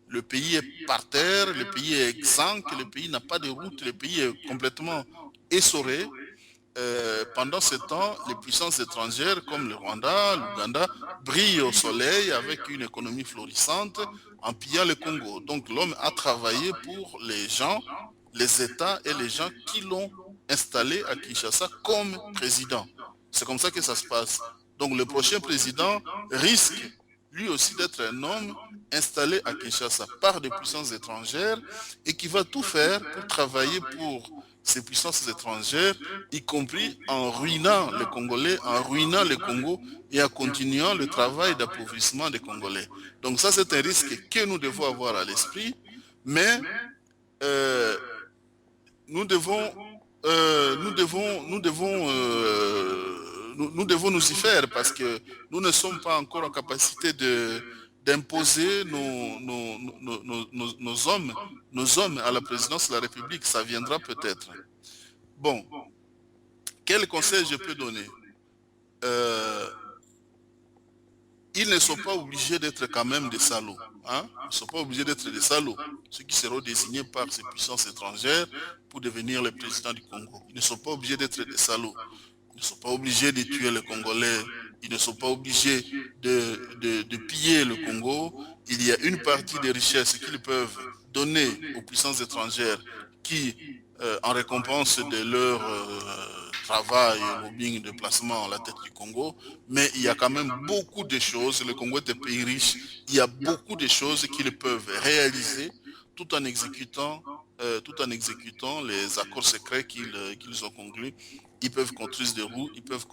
Le pays est par terre, le pays est exsangue, le pays n'a pas de route, le pays est complètement essoré. Pendant ce temps, les puissances étrangères comme le Rwanda, l'Ouganda brillent au soleil avec une économie florissante en pillant le Congo. Donc l'homme a travaillé pour les gens, les États et les gens qui l'ont installé à Kinshasa comme président. C'est comme ça que ça se passe. Donc le prochain président risque lui aussi d'être un homme installé à Kinshasa par des puissances étrangères et qui va tout faire pour travailler pour ces puissances étrangères, y compris en ruinant les Congolais, en ruinant le Congo et en continuant le travail d'appauvrissement des Congolais. Donc ça, c'est un risque que nous devons avoir à l'esprit, mais nous devons nous y faire parce que nous ne sommes pas encore en capacité d'imposer nos hommes à la présidence de la République. Ça viendra peut-être. Bon, quel conseil je peux donner? Ils ne sont pas obligés d'être quand même des salauds. Hein? Ils ne sont pas obligés d'être des salauds. Ceux qui seront désignés par ces puissances étrangères pour devenir les présidents du Congo. Ils ne sont pas obligés d'être des salauds. Ils ne sont pas obligés de tuer les Congolais. Ils ne sont pas obligés de piller le Congo. Il y a une partie des richesses qu'ils peuvent donner aux puissances étrangères qui, en récompense de leur travail, lobbying, de placement à la tête du Congo, mais il y a quand même beaucoup de choses. Le Congo est un pays riche. Il y a beaucoup de choses qu'ils peuvent réaliser tout en exécutant les accords secrets qu'ils ont conclus. Ils peuvent construire des routes, ils peuvent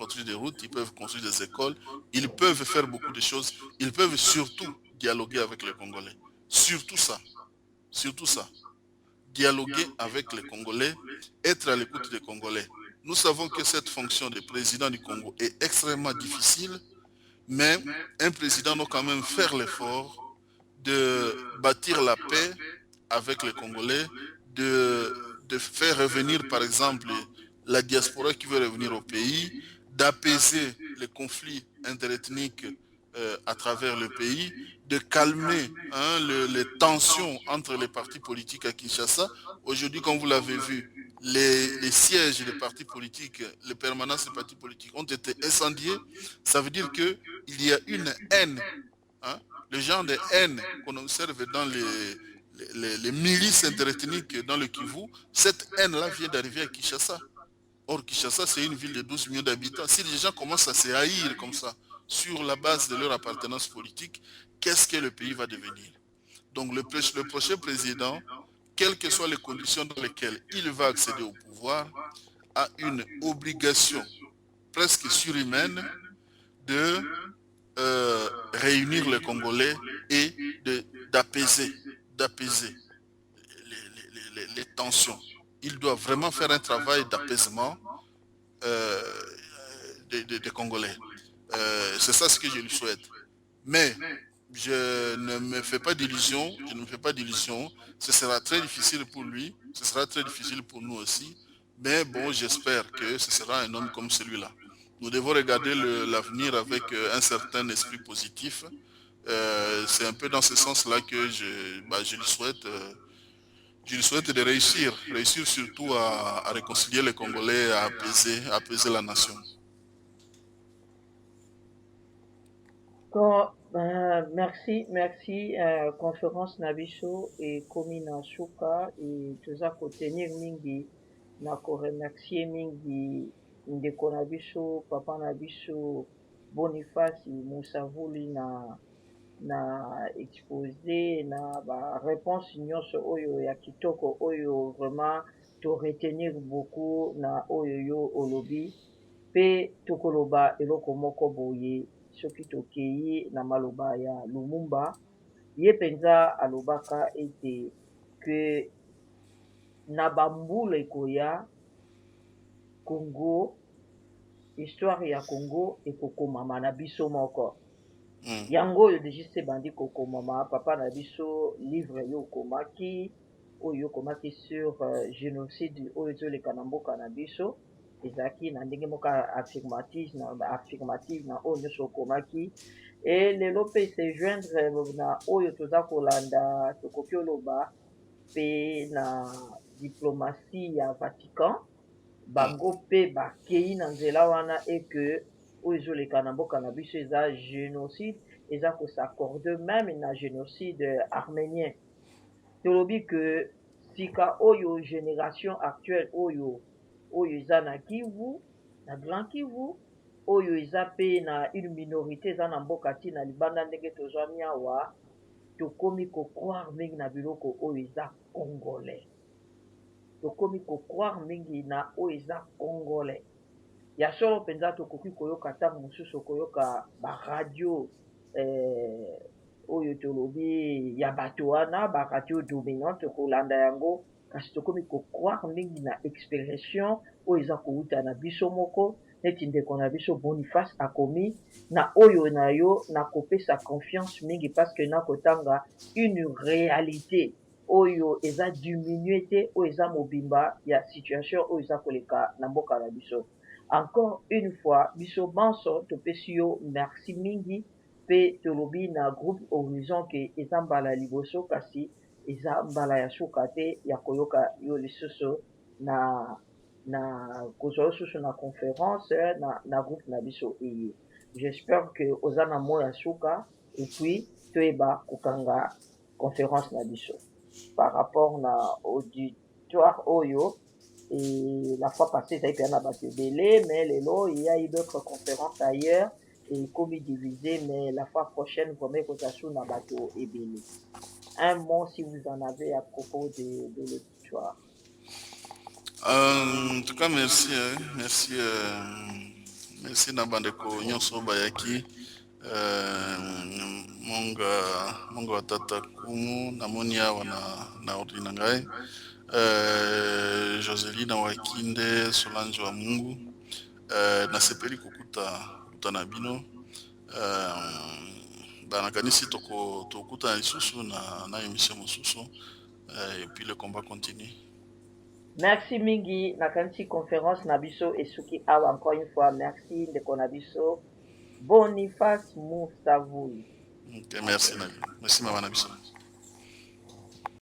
construire des écoles, ils peuvent faire beaucoup de choses. Ils peuvent surtout dialoguer avec les Congolais. Surtout ça. dialoguer avec les Congolais, être à l'écoute des Congolais. Nous savons que cette fonction de président du Congo est extrêmement difficile, mais un président doit quand même faire l'effort de bâtir la paix avec les Congolais, de faire revenir par exemple la diaspora qui veut revenir au pays, d'apaiser les conflits interethniques à travers le pays, de calmer les tensions entre les partis politiques à Kinshasa. Aujourd'hui, comme vous l'avez vu, les sièges des partis politiques, les permanences des partis politiques ont été incendiés. Ça veut dire qu'il y a une haine, le genre de haine qu'on observe dans les milices interethniques dans le Kivu. Cette haine-là vient d'arriver à Kinshasa. Or, Kinshasa, c'est une ville de 12 millions d'habitants. Si les gens commencent à se haïr comme ça, sur la base de leur appartenance politique, qu'est-ce que le pays va devenir? Donc, le prochain président, quelles que soient les conditions dans lesquelles il va accéder au pouvoir, a une obligation presque surhumaine de réunir les Congolais et d'apaiser les tensions. Il doit vraiment faire un travail d'apaisement des Congolais. C'est ça ce que je lui souhaite. Mais je ne me fais pas d'illusions, ce sera très difficile pour lui, ce sera très difficile pour nous aussi, mais bon, j'espère que ce sera un homme comme celui-là. Nous devons regarder l'avenir avec un certain esprit positif. C'est un peu dans ce sens-là que je lui souhaite de réussir surtout à réconcilier les Congolais, à apaiser la nation. Merci, conférence Nabiso et Komina Shuka et tuza kotenir mingi na remercier mingi ndeko Nabiso, papa Nabiso Boniface Musavuli na exposé na ba réponse nyonso oyo ya kitoko oyo vraiment to retenir beaucoup na oyo yo olobi pe tokoloba eloko moko boye soki tokei na maloba ya Lumumba ye penza alobaka ete que na bambula ekoya Congo, histoire ya Congo ekokomama na biso moko. Yango oyo deja se bandi kokomama papa na biso livre yo okomaki oyo okomaki sur génocide oyo ezoleka na mboka na biso ezalaki na ndenge moko affirmative na oyo nyonso okomaki e lelo mpe se joindre na oyo toza kolanda tokoki oloba mpe na diplomatie ya Vatican bango mpe bakei na nzela wana eke oyo ezoleka na mboka na biso eza génocide eza kosacorde même na génocide arménien tolobi ke sika oyo génération actuelle oyo eza na Kivu na Grand Kivu oyo eza mpe na une minorité eza na mboka ti na libanda ndenge tozwami awa tokomi kokroire mingi na biloko oyo eza congolais tokomi kokroire mingi na oyo eza congolais ya solo mpenza tokoki koyoka ntango mosusu koyoka baradio oyo tolobi ya bato wana baradio dominante kolanda yango kasi tokomi kokroire mingi na expression oyo eza kowuta na biso moko neti ndeko na biso Boniface akomi na oyo na yo na kopesa confiance mingi parce que na kotanga une réalité oyo eza diminue te oyo eza mobimba ya situation oyo eza koleka na mboka na biso. Encore une fois biso banso topesi yo merci mingi pe tolobi na groupe Horizon ke eza mbala liboso kasi eza mbala ya suka te ya koyoka yo lisusu na kozwa susu na conférence na groupe na biso eye. J'espère que oza na mo ya suka et puis toyeba kokanga conférence na biso par rapport na auditoire oyo et la fois passée ça a été un abattu belé mais lelo il y a eu d'autres conférences ailleurs et comme divisé mais la fois prochaine vraiment kotasu na bateau et belé. Un mot si vous en avez à propos de l'auditoire. En tout cas, merci Nabandeko Nyonso Bayaki, Monga Watata Kumu, Namonia Wana na Ordinangai. Joseline Wakinde, Solange wa Mungu, nasepeli kukuta na bino, banakanisi tokuta na lisusu na émission mosusu, et puis le combat continue. Merci mingi nakanisi conférence na biso esuki awa encore une fois merci ndeko na biso Boniface Moussaoui. Okay, merci Maman Nabiso.